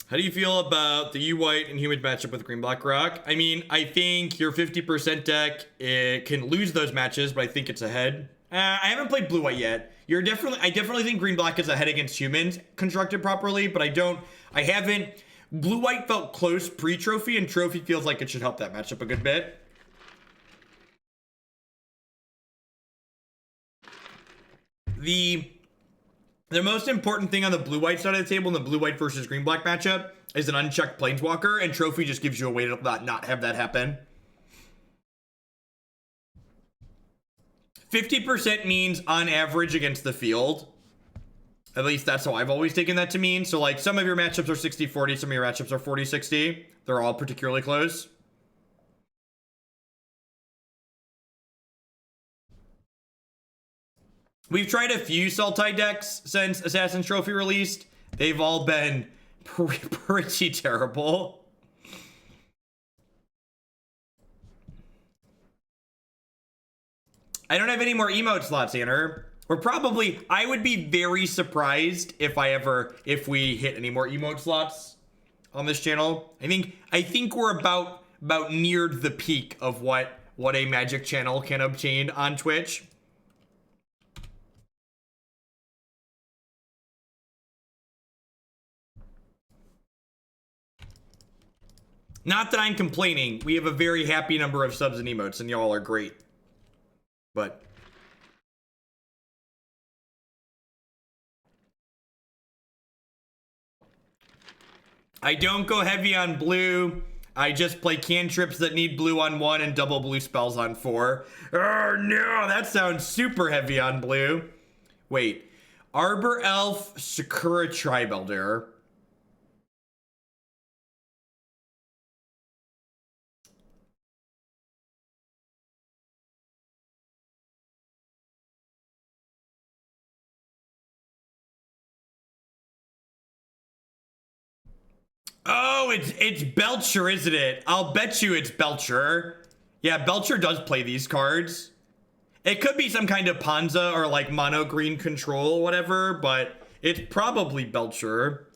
How do you feel about the U-White and Humid matchup with Green Black Rock? I mean, I think your 50% deck can lose those matches, but I think it's ahead. I haven't played Blue-White yet. I definitely think Green Black is ahead against humans constructed properly, but I haven't. Blue-White felt close pre-Trophy, and Trophy feels like it should help that matchup a good bit. The most important thing on the Blue-White side of the table in the Blue-White versus Green-Black matchup is an unchecked Planeswalker, and Trophy just gives you a way to not have that happen. 50% means on average against the field. At least that's how I've always taken that to mean. So like some of your matchups are 60-40, some of your matchups are 40-60. They're all particularly close. We've tried a few Sultai decks since Assassin's Trophy released. They've all been pretty terrible. I don't have any more emote slots, Anner. I would be very surprised if we hit any more emote slots on this channel. I think we're about neared the peak of what a Magic channel can obtain on Twitch. Not that I'm complaining. We have a very happy number of subs and emotes, and y'all are great. But I don't go heavy on blue. I just play cantrips that need blue on 1 and double blue spells on 4. Oh no, that sounds super heavy on blue. Wait, Arbor Elf, Sakura Tribe Elder. Oh, it's Belcher, isn't it? I'll bet you it's Belcher. Yeah, Belcher does play these cards. It could be some kind of Panza or like mono green control or whatever, but it's probably Belcher.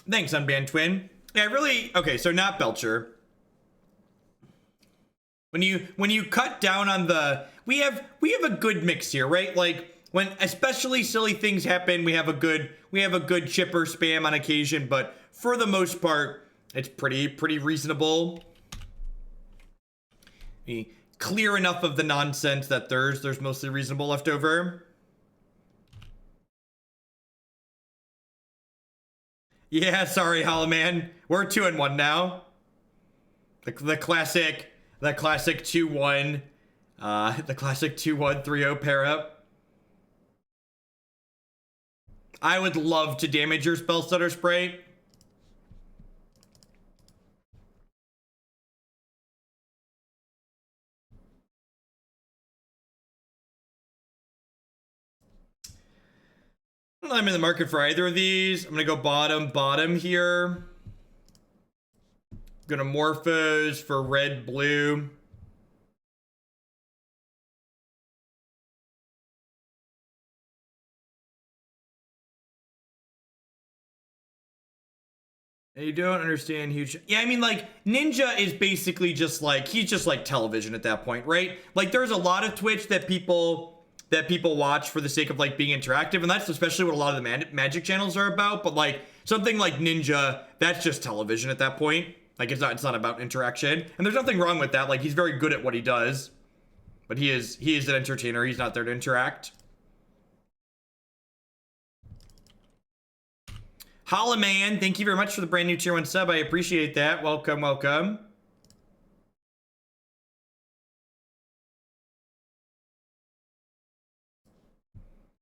Thanks, Unbanned Twin. Yeah, really. Okay, so not Belcher. When you cut down on the, we have a good mix here, right? Like when especially silly things happen, we have a good chipper spam on occasion, but for the most part, it's pretty reasonable. We clear enough of the nonsense that there's mostly reasonable left over. Yeah, sorry, Hollow Man. We're 2-1 now. The that classic 2-1, the classic 2-1 3-0 pair up. I would love to damage your Spell Stutter Spray. I'm in the market for either of these. I'm gonna go bottom here. Gonna Morphose for red, blue. You don't understand huge. Yeah, I mean, like, Ninja is basically just like, he's just like television at that point, right? Like, there's a lot of Twitch that people watch for the sake of like being interactive, and that's especially what a lot of the magic channels are about. But like something like Ninja, that's just television at that point. Like, it's not about interaction, and there's nothing wrong with that. Like, he's very good at what he does, but he is an entertainer. He's not there to interact. Hollaman, thank you very much for the brand new tier 1 sub. I appreciate that. Welcome, welcome.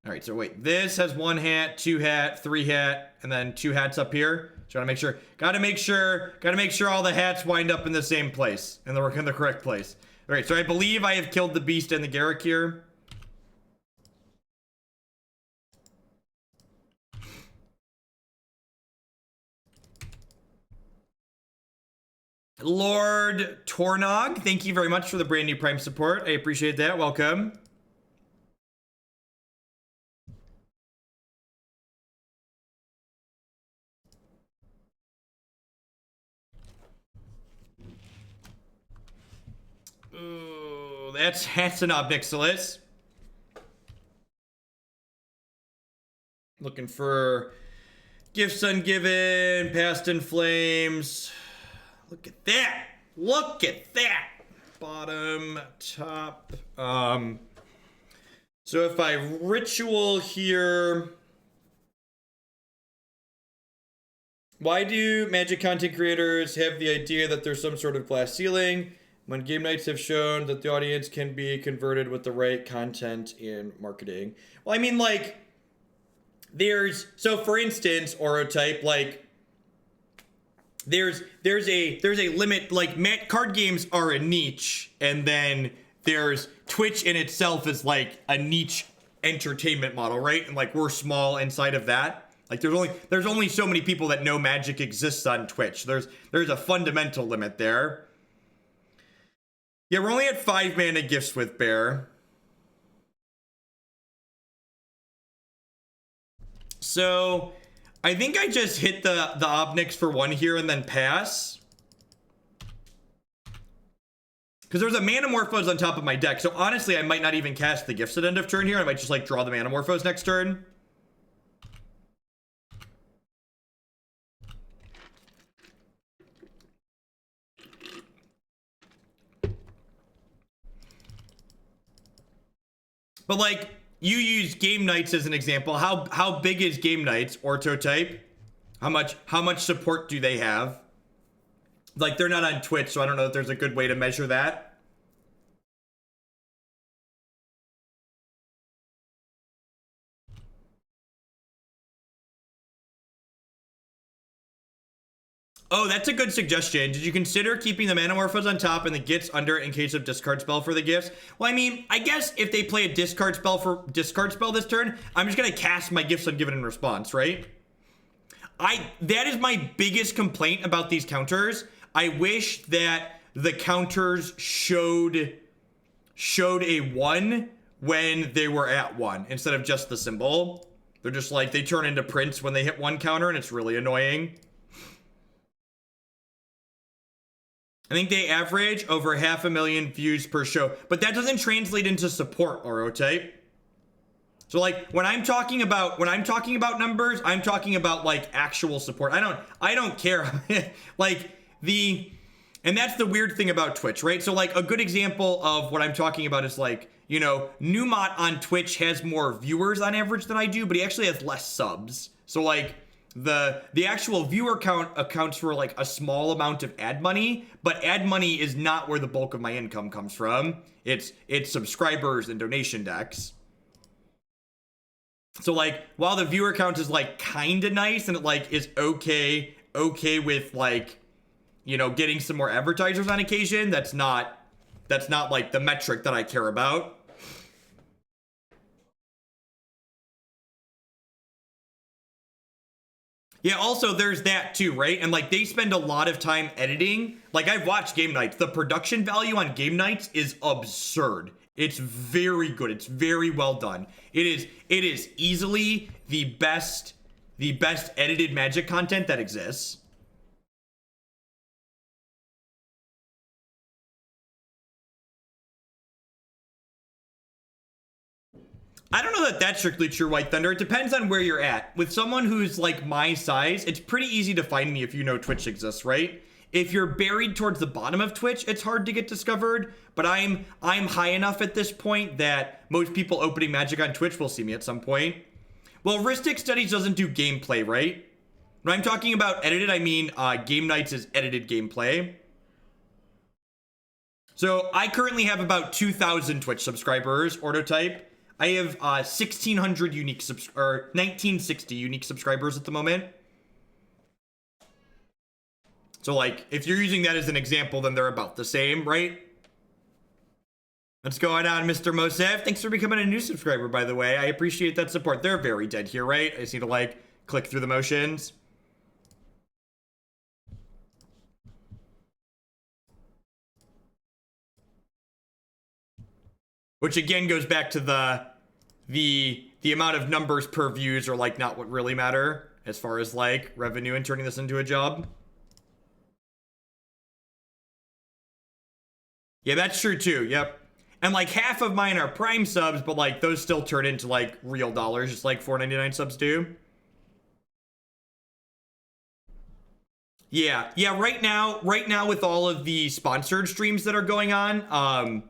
All right, so wait, this has 1 hat, 2 hat, 3 hat, and then 2 hats up here. So gotta make sure all the hats wind up in the same place, in the correct place. All right, so I believe I have killed the beast and the Garrick here. Lord Tornog, thank you very much for the brand new Prime support. I appreciate that. Welcome. Ooh, that's an Obnixilis. Looking for Gifts Ungiven, Past in Flames. Look at that. Look at that. Bottom, top. So if I ritual here, why do Magic content creators have the idea that there's some sort of glass ceiling when game nights have shown that the audience can be converted with the right content and marketing? Well, I mean, like, so for instance, Orotype, like, there's a limit. Like, card games are a niche, and then there's Twitch in itself is like a niche entertainment model, right? And like, we're small inside of that. Like, there's only so many people that know Magic exists on Twitch. There's a fundamental limit there. Yeah, we're only at 5 mana Gifts with Bear. So I think I just hit the Obnix for 1 here and then pass. Because there's a Manamorphose on top of my deck. So honestly, I might not even cast the Gifts at end of turn here. I might just like draw the Manamorphose next turn. But like, you use Game Nights as an example. How big is Game Nights, Orthotype? How much support do they have? Like, they're not on Twitch, so I don't know if there's a good way to measure that. Oh, that's a good suggestion. Did you consider keeping the Manamorphose on top and the Gifts under in case of discard spell for the Gifts? Well, I mean, I guess if they play a discard spell this turn, I'm just gonna cast my Gifts Ungiven in response, right? That is my biggest complaint about these counters. I wish that the counters showed a 1 when they were at 1 instead of just the symbol. They're just like, they turn into prints when they hit 1 counter, and it's really annoying. I think they average over 500,000 views per show, but that doesn't translate into support, Orotype. So like, when I'm talking about numbers, I'm talking about like actual support. I don't care. Like, and that's the weird thing about Twitch, right? So like, a good example of what I'm talking about is like, you know, Numot on Twitch has more viewers on average than I do, but he actually has less subs. So like, The actual viewer count accounts for like a small amount of ad money, but ad money is not where the bulk of my income comes from. It's subscribers and donation decks. So like, while the viewer count is like kind of nice and it like is okay with like, you know, getting some more advertisers on occasion, that's not like the metric that I care about. Yeah, also there's that too, right? And like they spend a lot of time editing. Like I've watched game nights. The production value on game nights is absurd. It's very good. It's very well done. It is easily the best edited Magic content that exists. I don't know that that's strictly true, White Thunder. It depends on where you're at. With someone who's like my size, it's pretty easy to find me if you know Twitch exists, right? If you're buried towards the bottom of Twitch, it's hard to get discovered. But I'm high enough at this point that most people opening Magic on Twitch will see me at some point. Well, Ristic Studies doesn't do gameplay, right? When I'm talking about edited, I mean Game Nights is edited gameplay. So I currently have about 2,000 Twitch subscribers, Ordotype. I have 1,600 unique 1960 unique subscribers at the moment. So like, if you're using that as an example, then they're about the same, right? What's going on, Mr. Mosef? Thanks for becoming a new subscriber, by the way. I appreciate that support. They're very dead here, right? I just need to like click through the motions. Which again goes back to the amount of numbers per views are like not what really matter as far as like revenue and turning this into a job. Yeah, that's true too. Yep. And like half of mine are Prime subs, but like those still turn into like real dollars, just like $4.99 subs do. Yeah, right now with all of the sponsored streams that are going on,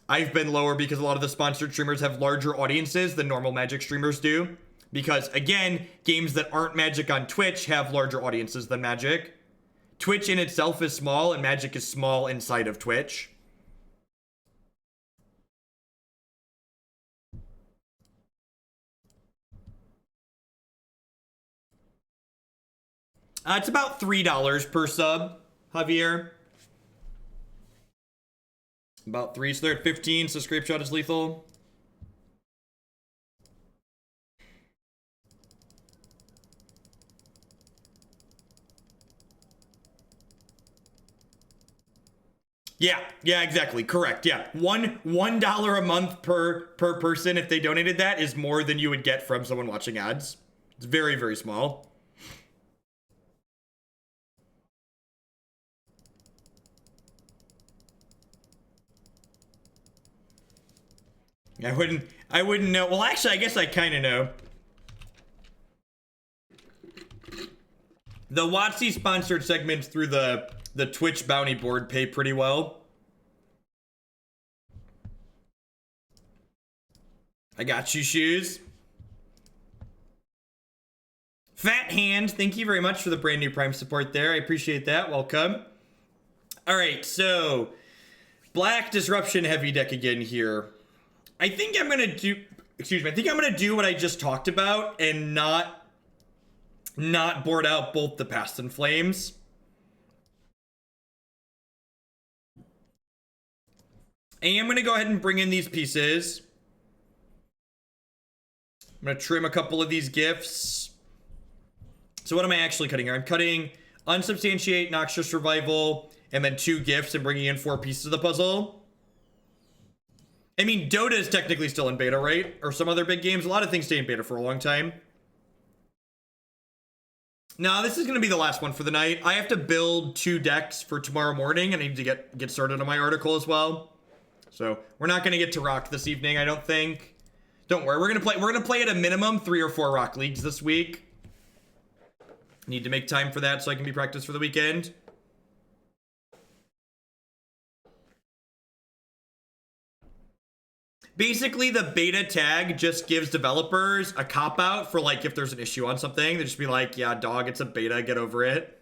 I've been lower because a lot of the sponsored streamers have larger audiences than normal Magic streamers do. Because again, games that aren't Magic on Twitch have larger audiences than Magic. Twitch in itself is small and Magic is small inside of Twitch. It's about $3 per sub, Javier. About 3, so they're at 15, so Grapeshot is lethal. Yeah, exactly. Correct. Yeah. $1 a month per person if they donated that is more than you would get from someone watching ads. It's very, very small. I wouldn't know. Well, actually, I guess I kind of know. The WotC sponsored segments through the Twitch bounty board pay pretty well. I got you, Shoes. Fat Hand, thank you very much for the brand new Prime support there. I appreciate that. Welcome. All right, so Black Disruption heavy deck again here. I think I'm gonna do, I think I'm gonna do what I just talked about and not board out both the Past and Flames. I am gonna go ahead and bring in these pieces. I'm gonna trim a couple of these gifts. So what am I actually cutting here? I'm cutting Unsubstantiate, Noxious Revival, and then 2 gifts and bringing in 4 pieces of the puzzle. I mean, Dota is technically still in beta, right? Or some other big games. A lot of things stay in beta for a long time. Now, this is going to be the last one for the night. I have to build 2 decks for tomorrow morning, and I need to get started on my article as well. So we're not going to get to rock this evening, I don't think. Don't worry, we're gonna play at a minimum 3 or 4 rock leagues this week. Need to make time for that so I can be practiced for the weekend. Basically, the beta tag just gives developers a cop-out for, like, if there's an issue on something. They just be like, yeah, dog, it's a beta, get over it.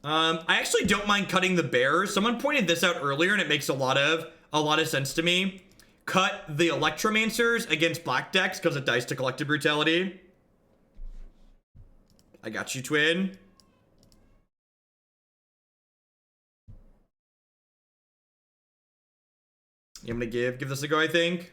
I actually don't mind cutting the bears. Someone pointed this out earlier, and it makes a lot of sense to me. Cut the Electromancers against black decks because it dies to Collective Brutality. I got you, twin. I'm gonna give this a go, I think.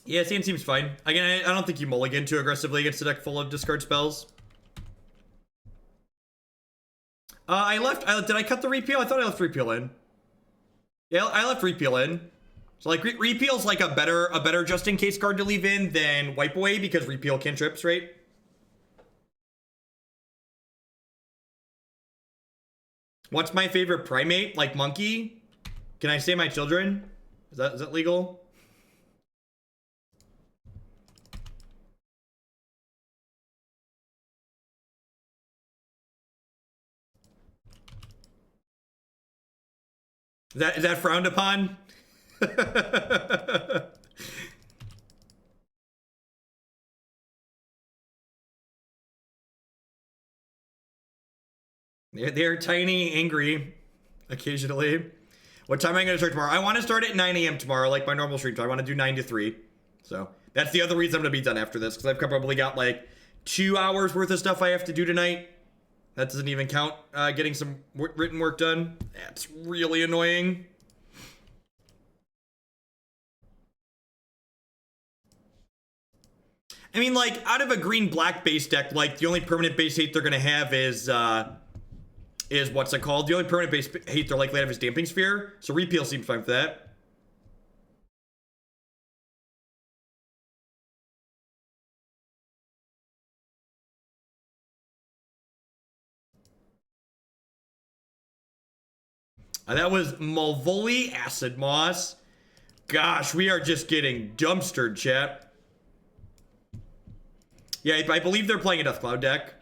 Yeah, Sand seems fine. Again, I don't think you mulligan too aggressively against a deck full of discard spells. Did I cut the Repeal? I thought I left Repeal in. Yeah, I left Repeal in. So like Repeal's like a better just in case card to leave in than Wipe Away because Repeal cantrips, right? What's my favorite primate? Like monkey? Can I say my children? Is that legal? Is that frowned upon? They're tiny, angry, occasionally. What time am I going to start tomorrow? I want to start at 9 a.m. tomorrow, like my normal stream time. I want to do 9 to 3. So that's the other reason I'm going to be done after this, because I've probably got like 2 hours worth of stuff I have to do tonight. That doesn't even count getting some written work done. That's really annoying. I mean, like, out of a green-black base deck, like, the only permanent base hate they're going to have is what's it called? The only permanent base hate they're likely to have is Damping Sphere. So Repeal seems fine for that. That was Malvoli Acid Moss. Gosh, we are just getting dumpstered, chat. Yeah, I believe they're playing a Deathcloud deck.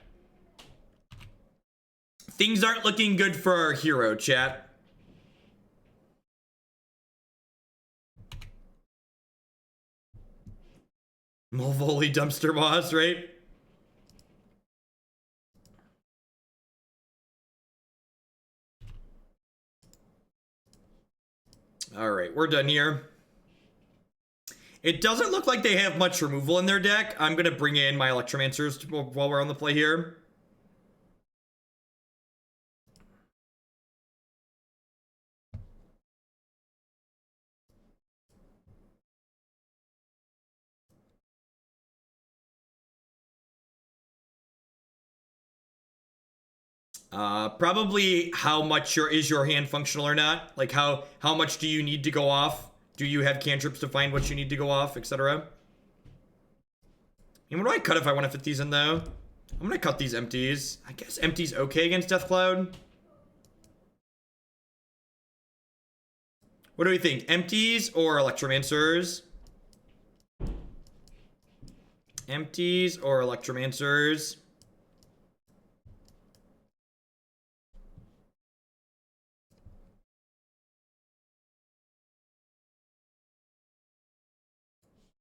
Things aren't looking good for our hero, chat. Malvoli Dumpster Moss, right? Alright, we're done here. It doesn't look like they have much removal in their deck. I'm going to bring in my Electromancers while we're on the play here. Probably how much is your hand functional or not? Like how much do you need to go off? Do you have cantrips to find what you need to go off, etc.? And what do I cut if I want to fit these in, though? I'm going to cut these empties. I guess empties okay against Deathcloud. What do we think? Empties or Electromancers? Empties or Electromancers?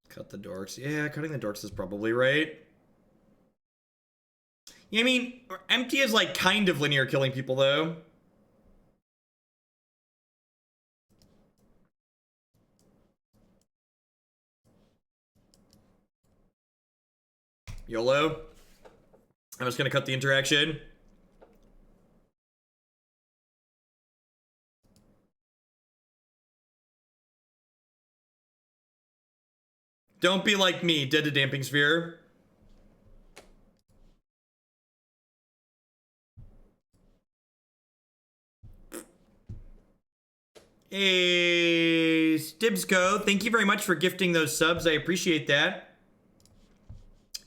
Cut the dorks. Yeah, cutting the dorks is probably right. Yeah, I mean, empty is like kind of linear killing people, though. YOLO. I'm just gonna cut the interaction. Don't be like me, dead to Damping Sphere. Hey, Stibsco, thank you very much for gifting those subs. I appreciate that.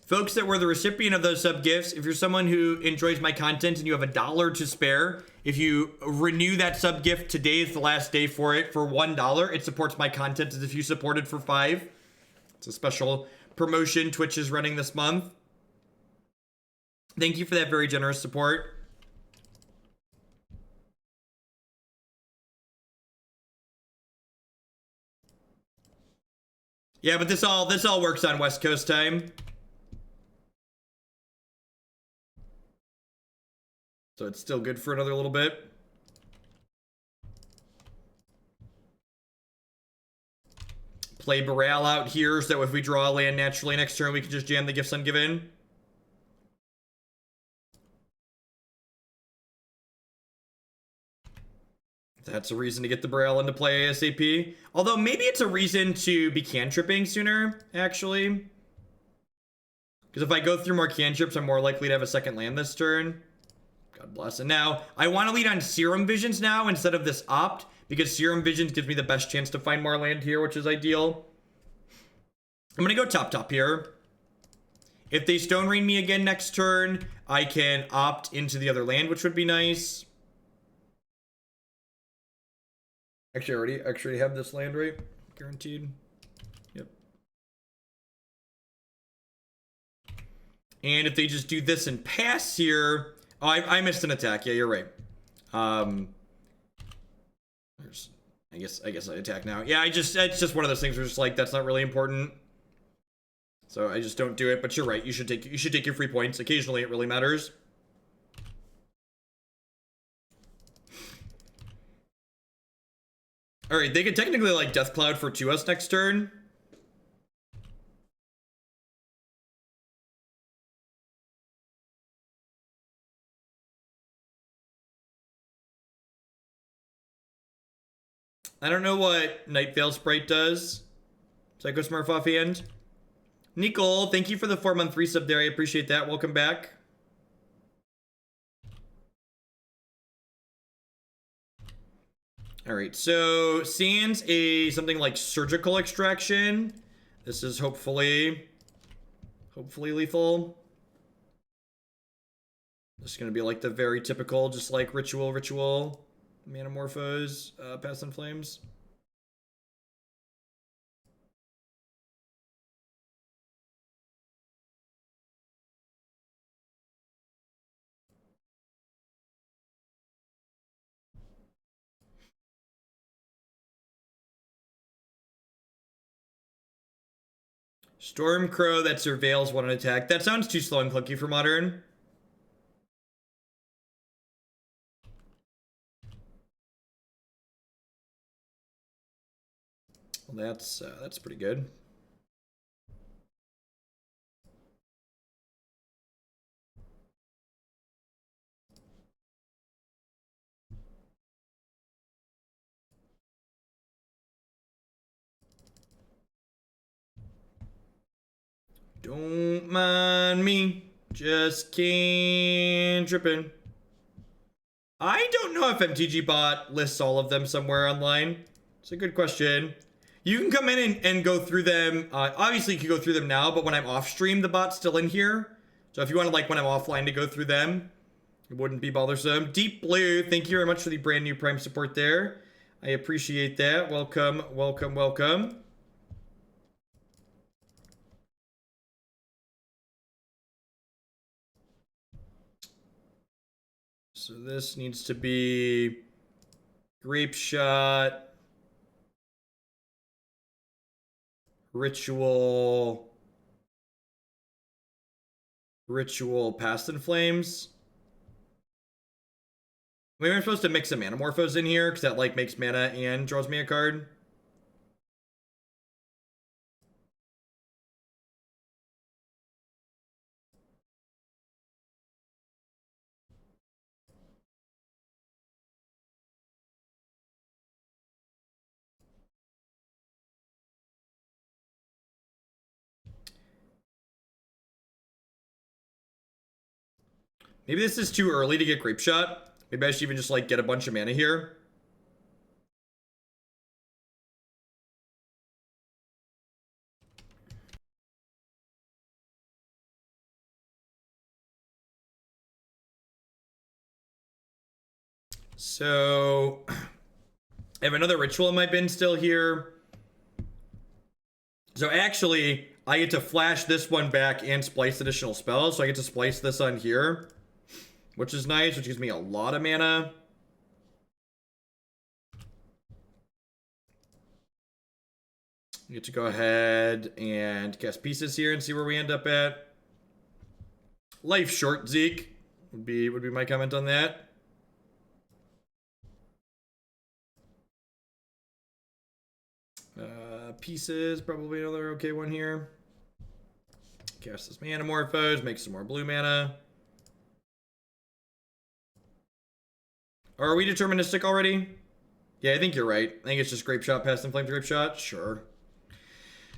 Folks that were the recipient of those sub gifts, if you're someone who enjoys my content and you have $1 to spare, if you renew that sub gift, today is the last day for it. For $1, it supports my content as if you supported for $5. It's a special promotion Twitch is running this month. Thank you for that very generous support. Yeah, but this all works on West Coast time. So it's still good for another little bit. Play Baral out here so that if we draw a land naturally next turn, we can just jam the Gifts Ungiven. That's a reason to get the Baral into play ASAP. Although maybe it's a reason to be cantripping sooner, actually. Because if I go through more cantrips, I'm more likely to have a second land this turn. God bless. And now, I want to lead on Serum Visions now instead of this Opt, because Serum Visions gives me the best chance to find more land here, which is ideal. I'm going to go top here. If they Stone Rain me again next turn, I can Opt into the other land, which would be nice. Actually, I already have this land, right? Guaranteed. Yep. And if they just do this and pass here... Oh, I missed an attack. Yeah, you're right. I guess I attack now. Yeah, it's just one of those things where it's just like, that's not really important. So I just don't do it, but you're right. You should take your free points. Occasionally it really matters. All right, they could technically like Deathcloud for 2S next turn. I don't know what Night Veil Sprite does. Psycho Smurf offhand. Nicole, thank you for the 4-month resub there. I appreciate that. Welcome back. All right, so sans something like Surgical Extraction. This is hopefully lethal. This is gonna be like the very typical, just like ritual, Manamorphose, Pass in Flames. Stormcrow that surveils one attack. That sounds too slow and clunky for Modern. Well, that's pretty good. Don't mind me, just cantripping. I don't know if MTG Bot lists all of them somewhere online. It's a good question. You can come in and go through them. Obviously, you can go through them now, but when I'm off stream, the bot's still in here. So if you want to, like, when I'm offline to go through them, it wouldn't be bothersome. Deep Blue, thank you very much for the brand new Prime support there. I appreciate that. Welcome, welcome, welcome. So this needs to be Grapeshot, Ritual, Past in Flames. Maybe I'm supposed to mix some Manamorphose in here because that like makes mana and draws me a card. Maybe this is too early to get Grapeshot. Maybe I should even just like get a bunch of mana here. So, I have another ritual in my bin still here. So actually, I get to flash this one back and splice additional spells. So I get to splice this on here, which is nice, which gives me a lot of mana. I get to go ahead and cast pieces here and see where we end up at. Life short, Zeke, would be my comment on that. Pieces, probably another okay one here. Cast this Manamorphose, make some more blue mana. Are we deterministic already? Yeah, I think you're right. I think it's just Grapeshot past Inflamed Grapeshot. Sure.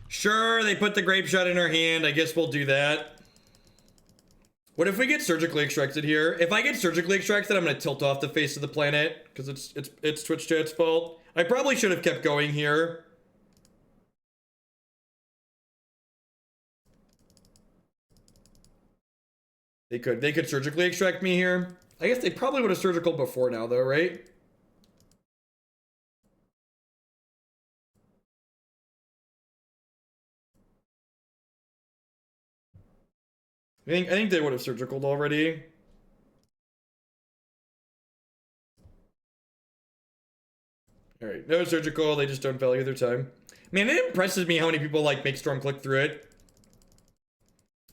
Sure, they put the Grapeshot in our hand. I guess we'll do that. What if we get surgically extracted here? If I get surgically extracted, I'm gonna tilt off the face of the planet because it's Twitch chat's fault. I probably should have kept going here. They could surgically extract me here. I guess they probably would have surgical before now though, right? I think they would have surgicaled already. Alright, no surgical, they just don't value their time. Man, it impresses me how many people like make Storm click through it.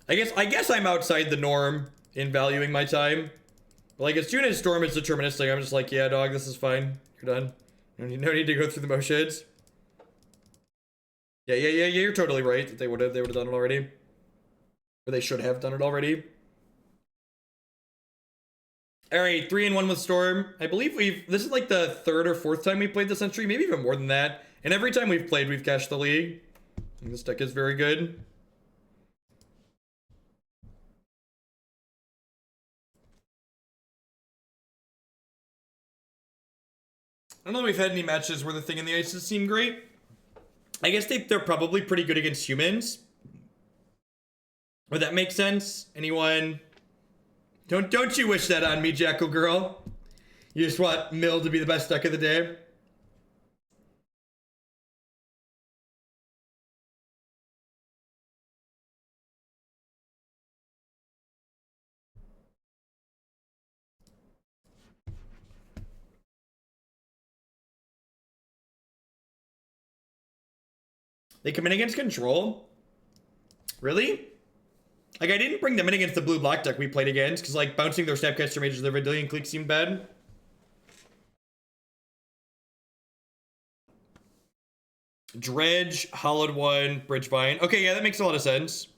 I guess I'm outside the norm in valuing my time. But like as soon as Storm is deterministic, I'm just like, yeah, dog, this is fine. You're done. No need to go through the motions. Yeah, you're totally right that they would have done it already. Or they should have done it already. Alright, 3-1 with Storm. I believe this is like the third or fourth time we played this entry, maybe even more than that. And every time we've played, we've cashed the league. And this deck is very good. I don't know if we've had any matches where the Thing in the Ices seem great. I guess they're probably pretty good against humans. Would that make sense? Anyone? Don't you wish that on me, Jackal Girl? You just want Mill to be the best deck of the day? They come in against control? Really? Like, I didn't bring them in against the blue-black deck we played against, because, like, bouncing their Snapcaster Mages, their Vidalian Clique seemed bad. Dredge, Hollowed One, Bridgevine. Okay, yeah, that makes a lot of sense.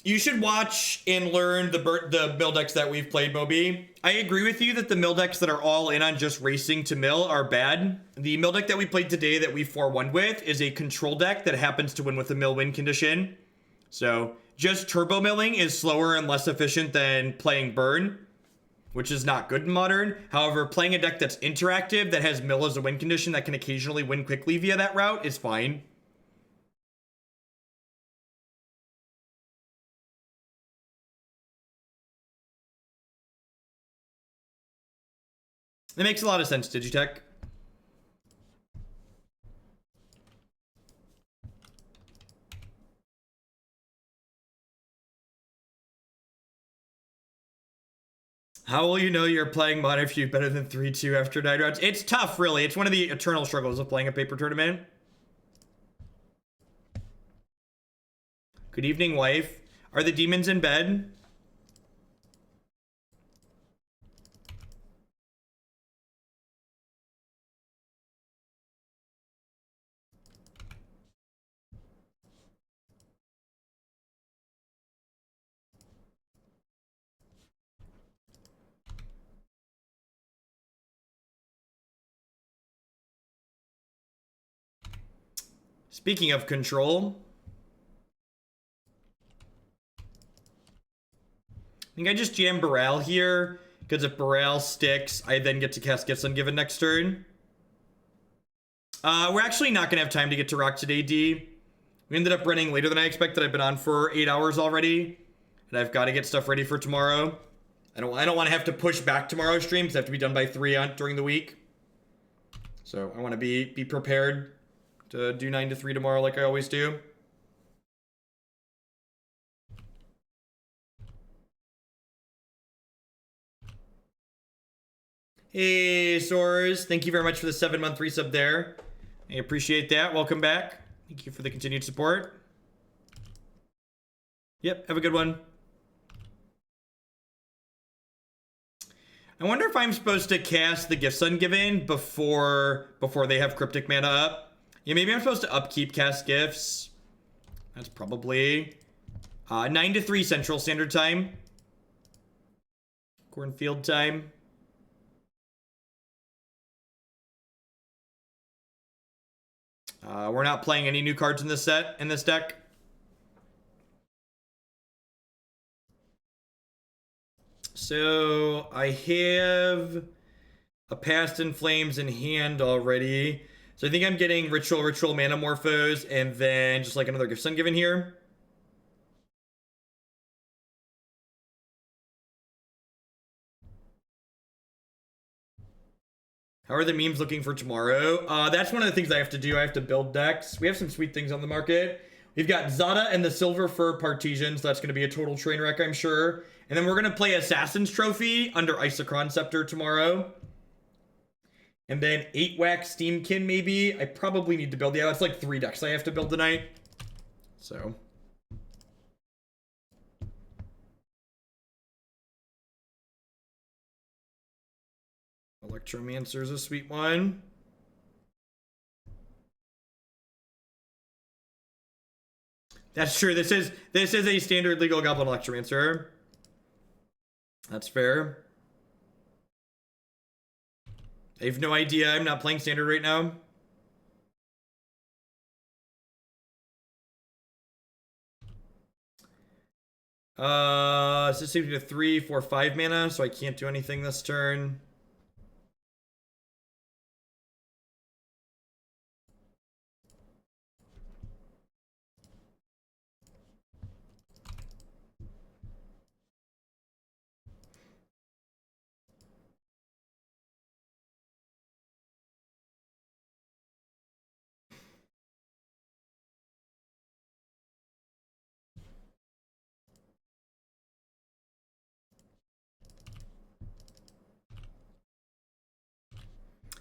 You should watch and learn the mill decks that we've played, Moby. I agree with you that the mill decks that are all in on just racing to mill are bad. The mill deck that we played today that we 4-1 with is a control deck that happens to win with a mill win condition. So just turbo milling is slower and less efficient than playing burn, which is not good in modern. However, playing a deck that's interactive that has mill as a win condition that can occasionally win quickly via that route is fine. It makes a lot of sense, Digitech. How will you know you're playing mod if you're better than 3-2 after 9 rounds? It's tough, really. It's one of the eternal struggles of playing a paper tournament. Good evening, wife. Are the demons in bed? Speaking of control, I think I just jam Baral here, because if Baral sticks, I then get to cast Gifts Ungiven next turn. We're actually not going to have time to get to Rock today, D. We ended up running later than I expected. I've been on for 8 hours already, and I've got to get stuff ready for tomorrow. I don't want to have to push back tomorrow's streams. They have to be done by 3 during the week. So I want to be prepared to do 9 to 3 tomorrow like I always do. Hey, Soars. Thank you very much for the 7-month resub there. I appreciate that. Welcome back. Thank you for the continued support. Yep, have a good one. I wonder if I'm supposed to cast the Gifts Ungiven before they have Cryptic Mana up. Yeah, maybe I'm supposed to upkeep cast Gifts. That's probably 9 to 3 Central Standard Time. Cornfield time. We're not playing any new cards in this deck. So I have a Past in Flames in hand already. So I think I'm getting Ritual, Manamorphose, and then just like another Gifts Ungiven here. How are the memes looking for tomorrow? That's one of the things I have to do. I have to build decks. We have some sweet things on the market. We've got Zada and the Silver Fur Partesians. That's going to be a total train wreck, I'm sure. And then we're going to play Assassin's Trophy under Isochron Scepter tomorrow. And then 8 Wax Steamkin, maybe. I probably need to build. Yeah, that's like 3 decks I have to build tonight. So. Electromancer is a sweet one. That's true. This is a standard legal Goblin Electromancer. That's fair. I have no idea. I'm not playing standard right now. This seems to be a 3, 4, 5 mana, so I can't do anything this turn.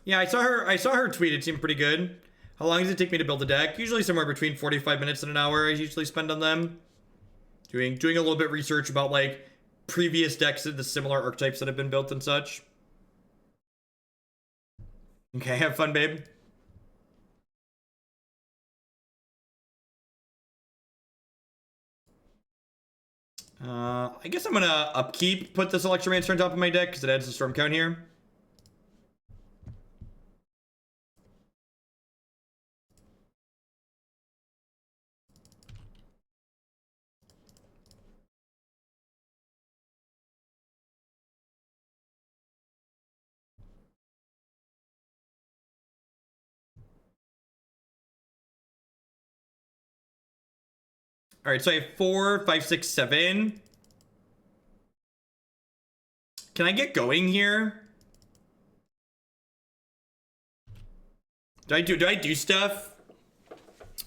Yeah, I saw her tweet. It seemed pretty good. How long does it take me to build a deck? Usually somewhere between 45 minutes and an hour I usually spend on them. Doing a little bit of research about like previous decks of the similar archetypes that have been built and such. Okay, have fun, babe. I guess I'm gonna upkeep, put this Electromancer on top of my deck because it adds the storm count here. All right, so I have 4, 5, 6, 7. Can I get going here? Do I do stuff?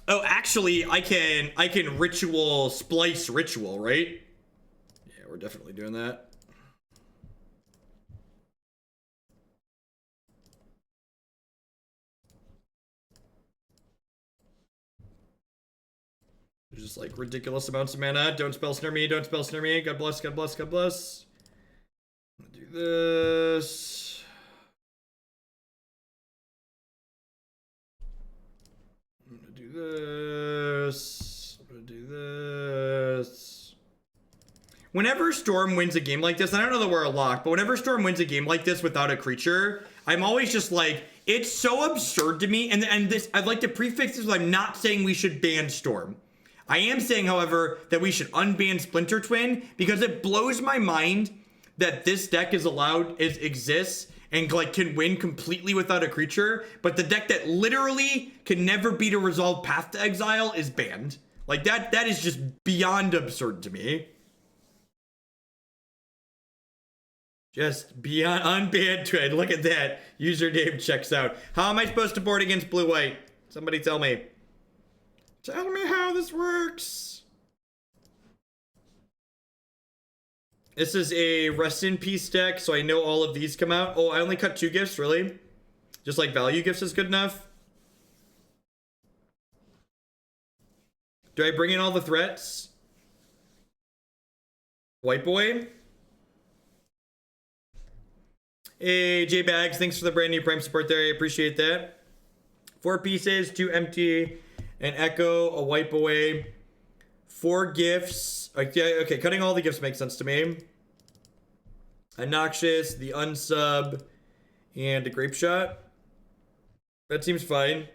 Oh, actually, I can ritual splice ritual, right? Yeah, we're definitely doing that. Just like ridiculous amounts of mana. Don't spell snare me. Don't spell snare me. God bless. God bless. God bless. I'm gonna do this. I'm gonna do this. I'm gonna do this. Whenever Storm wins a game like this, and I don't know that we're a lock, but whenever Storm wins a game like this without a creature, I'm always just like, it's so absurd to me. And this, I'd like to prefix this with, I'm not saying we should ban Storm. I am saying, however, that we should unban Splinter Twin because it blows my mind that this deck exists and like can win completely without a creature, but the deck that literally can never beat a resolved Path to Exile is banned. Like that is just beyond absurd to me. Just beyond unbanned trade. Look at that. Username checks out. How am I supposed to board against blue-white? Somebody tell me. Tell me how this works. This is a Rest in Peace deck, so I know all of these come out. Oh, I only cut 2 gifts, really? Just like value gifts is good enough? Do I bring in all the threats? White boy? Hey, J Bags, thanks for the brand new Prime support there. I appreciate that. 4 pieces, 2 empty, an echo, a wipe away, 4 gifts. Okay, cutting all the gifts makes sense to me. A Noxious, the Unsub, and a Grapeshot. That seems fine.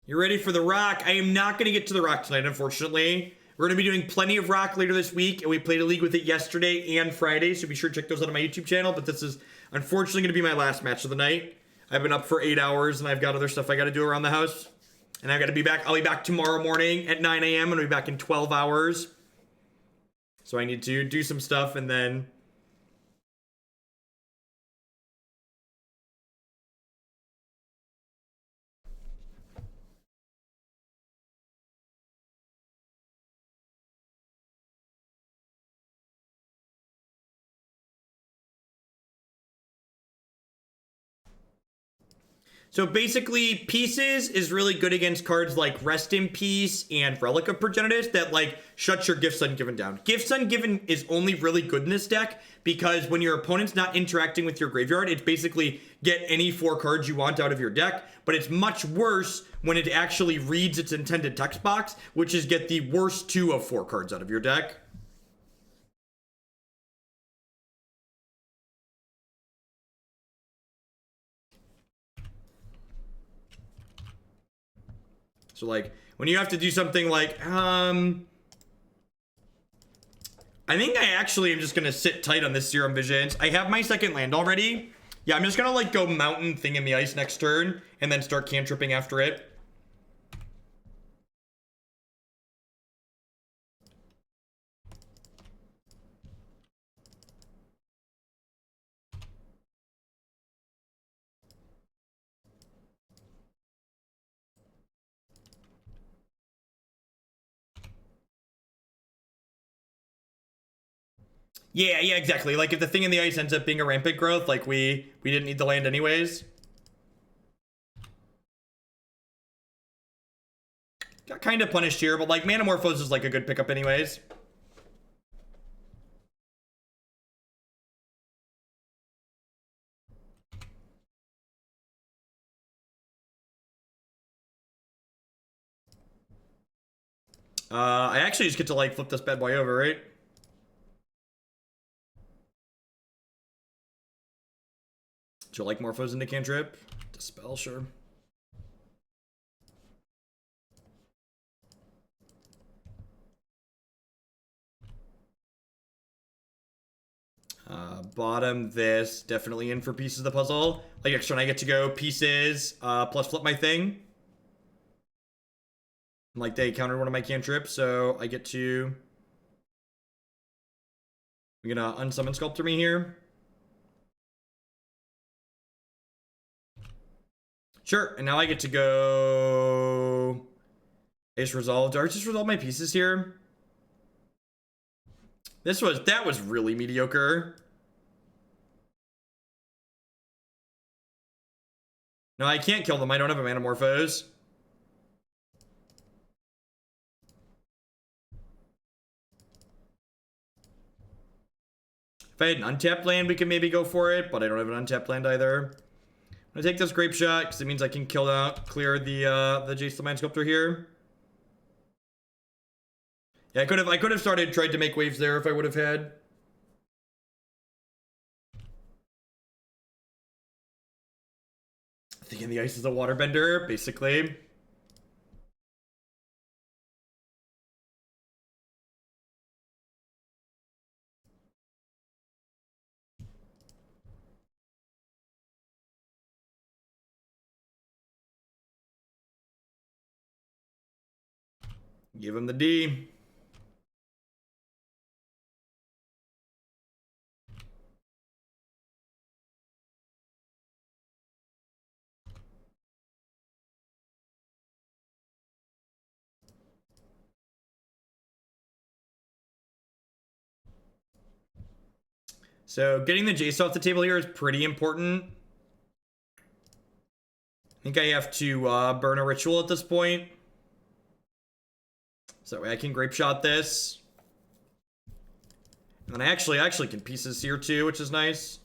You ready for the rock? I am not going to get to the rock tonight, unfortunately. We're going to be doing plenty of rock later this week, and we played a league with it yesterday and Friday, so be sure to check those out on my YouTube channel, but this is unfortunately going to be my last match of the night. I've been up for 8 hours, and I've got other stuff I got to do around the house. And I've got to be back. I'll be back tomorrow morning at 9 a.m. and I'll be back in 12 hours. So I need to do some stuff, and then... So basically, Pieces is really good against cards like Rest in Peace and Relic of Progenitus that, like, shut your Gifts Ungiven down. Gifts Ungiven is only really good in this deck because when your opponent's not interacting with your graveyard, it's basically get any 4 cards you want out of your deck, but it's much worse when it actually reads its intended text box, which is get the worst 2 of 4 cards out of your deck. So, like, when you have to do something like, I think I actually am just going to sit tight on this Serum Visions. I have my second land already. Yeah, I'm just going to, like, go Mountain Thing in the Ice next turn and then start cantripping after it. Yeah, exactly. Like, if the Thing in the Ice ends up being a rampant growth, like, we didn't need the land anyways. Got kind of punished here, but, like, Manamorphose is, like, a good pickup anyways. I actually just get to, like, flip this bad boy over, right? Do you like Morphos into cantrip? Dispel, sure. Bottom this, definitely in for pieces of the puzzle. Like next turn I get to go pieces, plus flip my thing. Like they countered one of my cantrips, so I get to... We're gonna unsummon Sculptor me here. Sure, and now I get to go... Ace Resolve. Do I just resolve my pieces here? That was really mediocre. No, I can't kill them. I don't have a Manamorphose. If I had an untapped land, we could maybe go for it, but I don't have an untapped land either. I'm gonna take this Grapeshot, because it means I can clear the Jace the Mind Sculptor here. Yeah, I could have tried to make waves there if I would have had. Thinking the Ice is a waterbender, basically. Give him the D. So getting the Jace off the table here is pretty important. I think I have to burn a ritual at this point. So that way I can Grapeshot this. And then I actually can pieces here too, which is nice.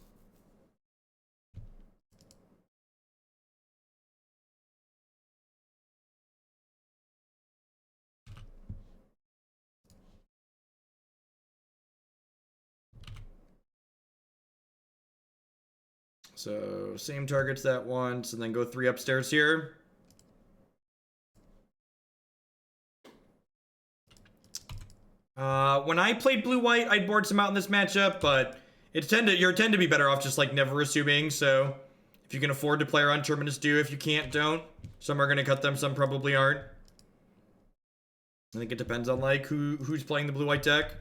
So same targets that once, and then go 3 upstairs here. When I played blue-white, I'd board some out in this matchup, but you tend to be better off just like never assuming. So if you can afford to play around Terminus, do. If you can't, don't. Some are gonna cut them, some probably aren't. I think it depends on like who's playing the blue-white deck.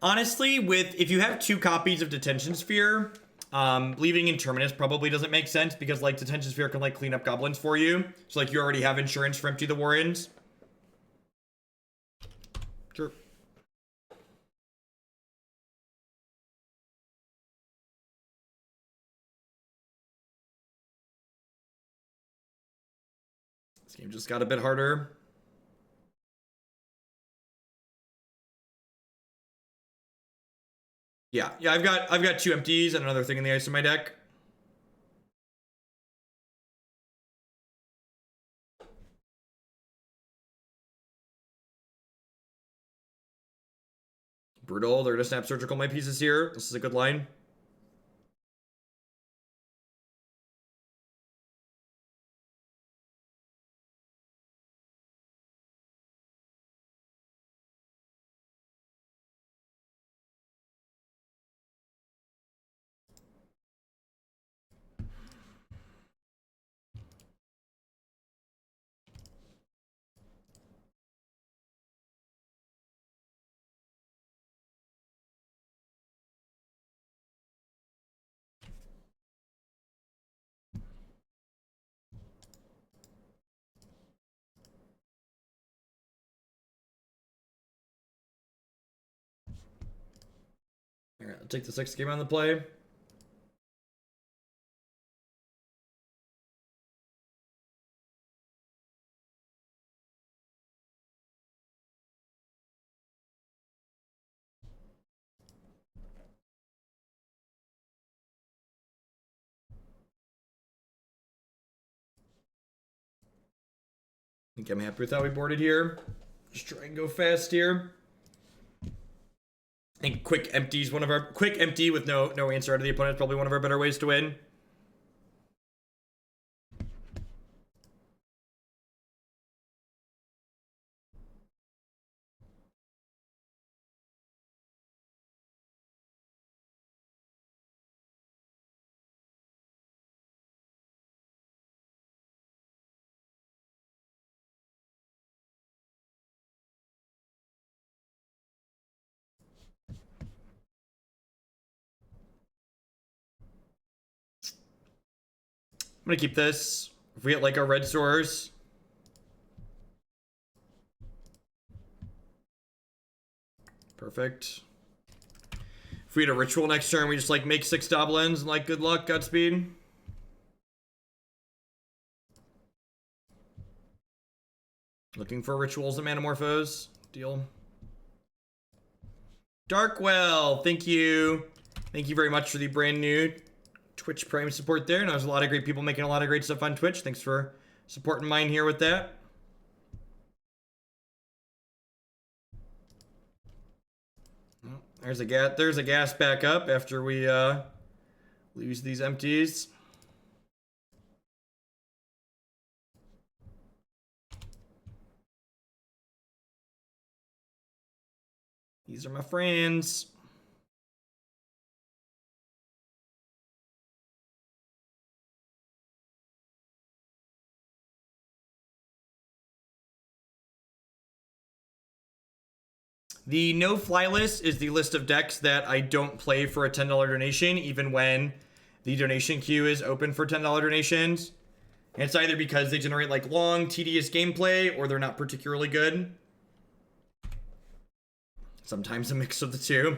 Honestly, if you have 2 copies of Detention Sphere, leaving in Terminus probably doesn't make sense because like Detention Sphere can like clean up goblins for you. So like you already have insurance for Empty the Warrens. Sure. This game just got a bit harder. Yeah, I've got 2 empties and another thing in the ice in my deck. Brutal. They're gonna snap surgical my pieces here. This is a good line. All right, I'll take the 6th game on the play. I think I'm happy with how we boarded here. Just try and go fast here. I think quick empty with no answer out of the opponent is probably one of our better ways to win. I'm gonna keep this. If we get like our red source. Perfect. If we had a ritual next turn, we just like make 6 goblins and like good luck, Godspeed. Looking for rituals and Manamorphose. Deal. Darkwell, thank you. Thank you very much for the brand new Twitch Prime support there. And there's a lot of great people making a lot of great stuff on Twitch. Thanks for supporting mine here with that. Well, there's a gas back up after we lose these empties. These are my friends. The no-fly list is the list of decks that I don't play for a $10 donation, even when the donation queue is open for $10 donations. And it's either because they generate like long, tedious gameplay, or they're not particularly good. Sometimes a mix of the two.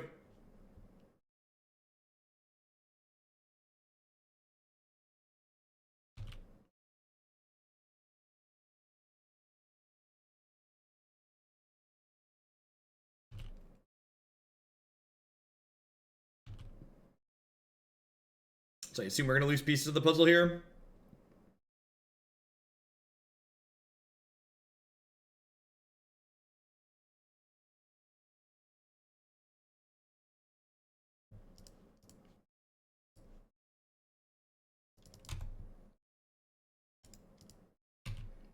So I assume we're going to lose pieces of the puzzle here.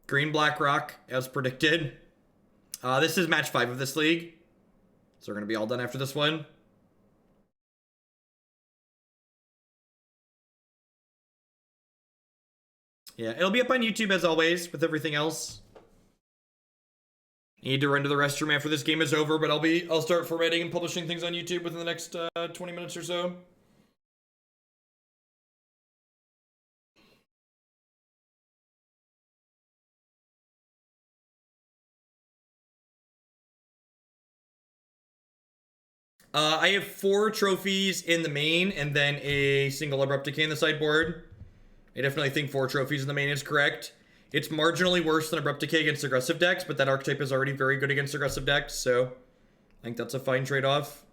Green Black Rock, as predicted. This is match 5 of this league. So we're going to be all done after this one. Yeah, it'll be up on YouTube as always with everything else. Need to run to the restroom after this game is over, but I'll start formatting and publishing things on YouTube within the next 20 minutes or so. I have 4 trophies in the main and then a single Abrupt Decay in the sideboard. I definitely think 4 trophies in the main is correct. It's marginally worse than Abrupt Decay against aggressive decks, but that archetype is already very good against aggressive decks, so I think that's a fine trade-off.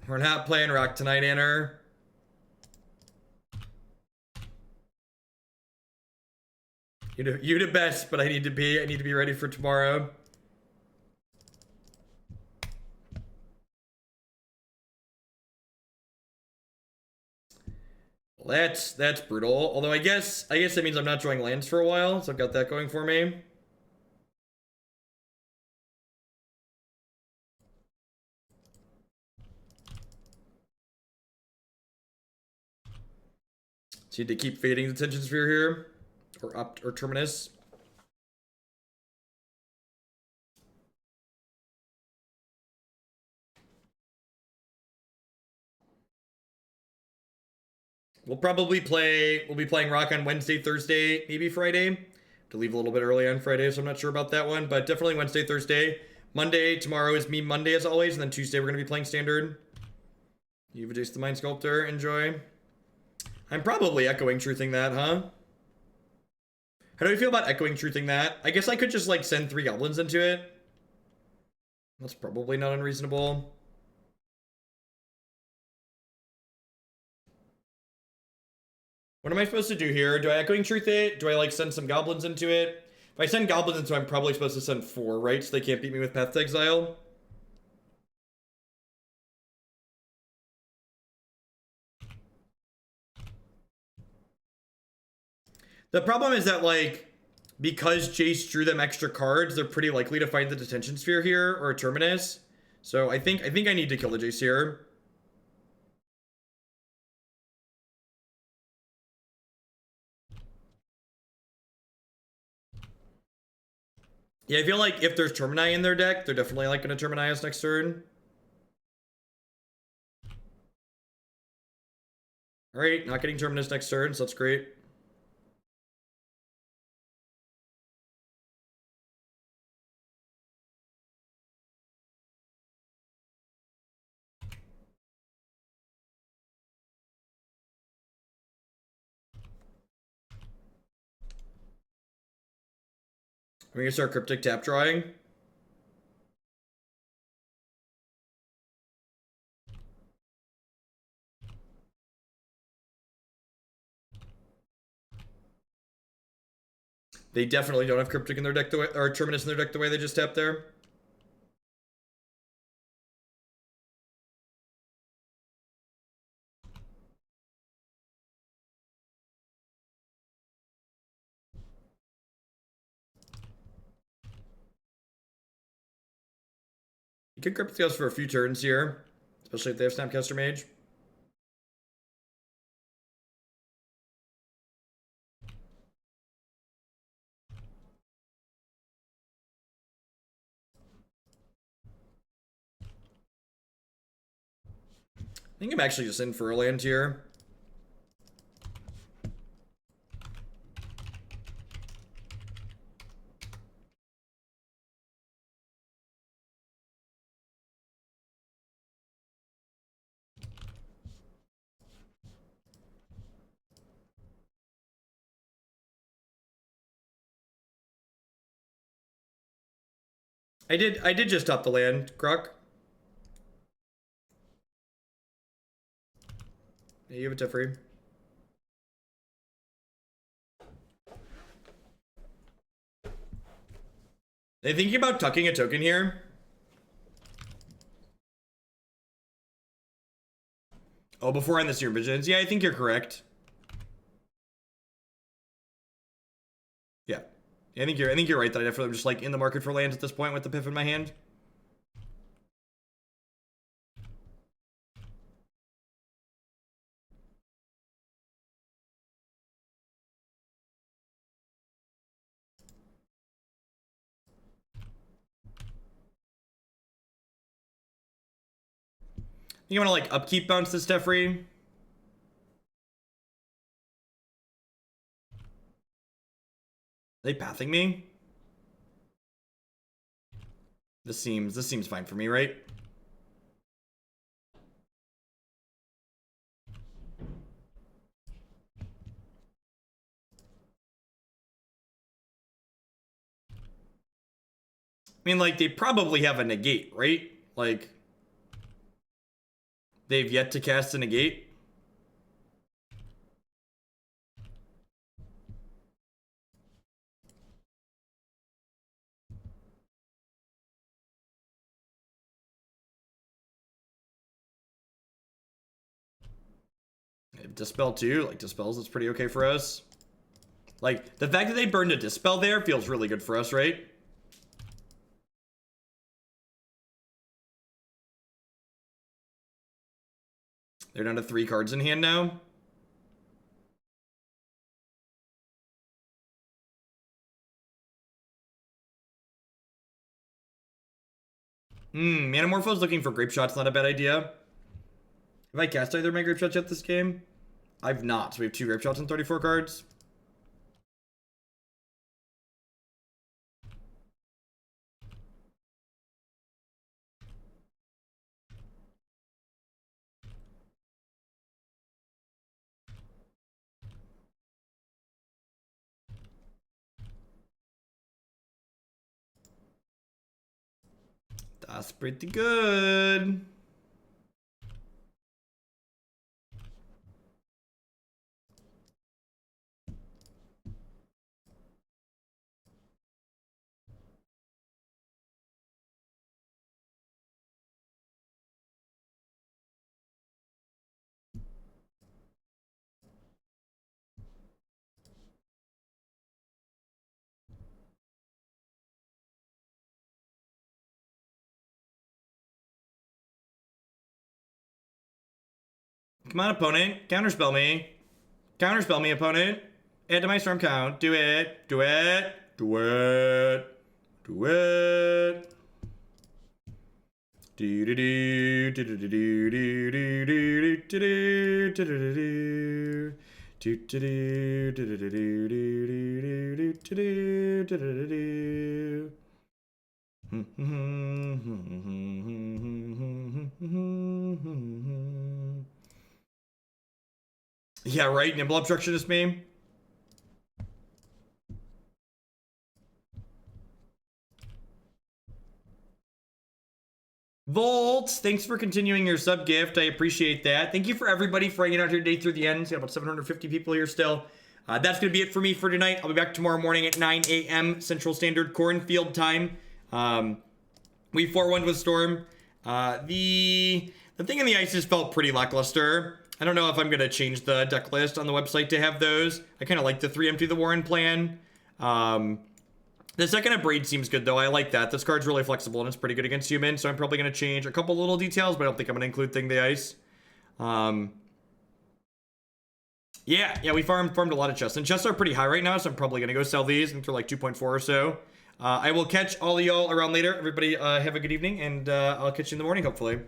We're not playing Rock tonight, Anner. You the best, but I need to be ready for tomorrow. Well, that's brutal. Although I guess that means I'm not drawing lands for a while, so I've got that going for me. So you need to keep fading the Tension Sphere here, or Terminus. We'll be playing Rock on Wednesday, Thursday, maybe Friday. To leave a little bit early on Friday, so I'm not sure about that one, but definitely Wednesday, Thursday. Monday, tomorrow is me Monday as always, and then Tuesday we're going to be playing Standard. You've adjaced the Mind Sculptor, enjoy. I'm probably echoing truthing that, huh? How do I feel about echoing truthing that? I guess I could just like send 3 goblins into it. That's probably not unreasonable. What am I supposed to do here? Do I echoing truth it? Do I like send some goblins into it? If I send goblins into it, I'm probably supposed to send 4, right? So they can't beat me with Path to Exile. The problem is that, like, because Jace drew them extra cards, they're pretty likely to find the Detention Sphere here, or a Terminus. So I think I need to kill the Jace here. Yeah, I feel like if there's Termini in their deck, they're definitely like going to Termini us next turn. Alright, not getting Terminus next turn, so that's great. We're going to start Cryptic Tap drawing. They definitely don't have Cryptic in their deck the way, or Terminus in their deck the way they just tapped there. Could grip the for a few turns here, especially if they have Snapcaster Mage. I think I'm actually just in for a land here. I did just top the land, Croc. Yeah, you have a Teferi. Are you thinking about tucking a token here? Oh, before I end the Serum Visions. Yeah, I think you're correct. Yeah. I think you're right that I definitely am just like in the market for lands at this point with the Piff in my hand. You want to like upkeep bounce this Teferi? Are they pathing me? This seems fine for me, right? I mean, like, they probably have a negate, right? Like, they've yet to cast a negate. They have Dispel too. Like, Dispels is pretty okay for us. Like, the fact that they burned a Dispel there feels really good for us, right? They're down to 3 cards in hand now. Manamorphose looking for Grapeshot's not a bad idea. Have I cast either of my Grapeshots yet this game? I've not. So we have 2 Grapeshots and 34 cards. That's pretty good. Come on, opponent. Counterspell me. Counterspell me, opponent. Add to my storm count. Do it. Do it. Do it. Do it. Do do do do do do do do do do do do do do Yeah, right? Nimble Obstructionist meme. Volt, thanks for continuing your sub gift. I appreciate that. Thank you for everybody for hanging out here today through the end. We got about 750 people here still. That's going to be it for me for tonight. I'll be back tomorrow morning at 9 a.m. Central Standard Cornfield time. We 4-1 with Storm. The thing in the ices felt pretty lackluster. I don't know if I'm going to change the deck list on the website to have those. I kind of like the 3 Empty the Warren plan. The second Abrade seems good, though. I like that. This card's really flexible, and it's pretty good against human, so I'm probably going to change a couple little details, but I don't think I'm going to include Thing the Ice. Yeah, we farmed a lot of chests, and chests are pretty high right now, so I'm probably going to go sell these and throw like 2.4 or so. I will catch all of y'all around later. Everybody have a good evening, and I'll catch you in the morning, hopefully.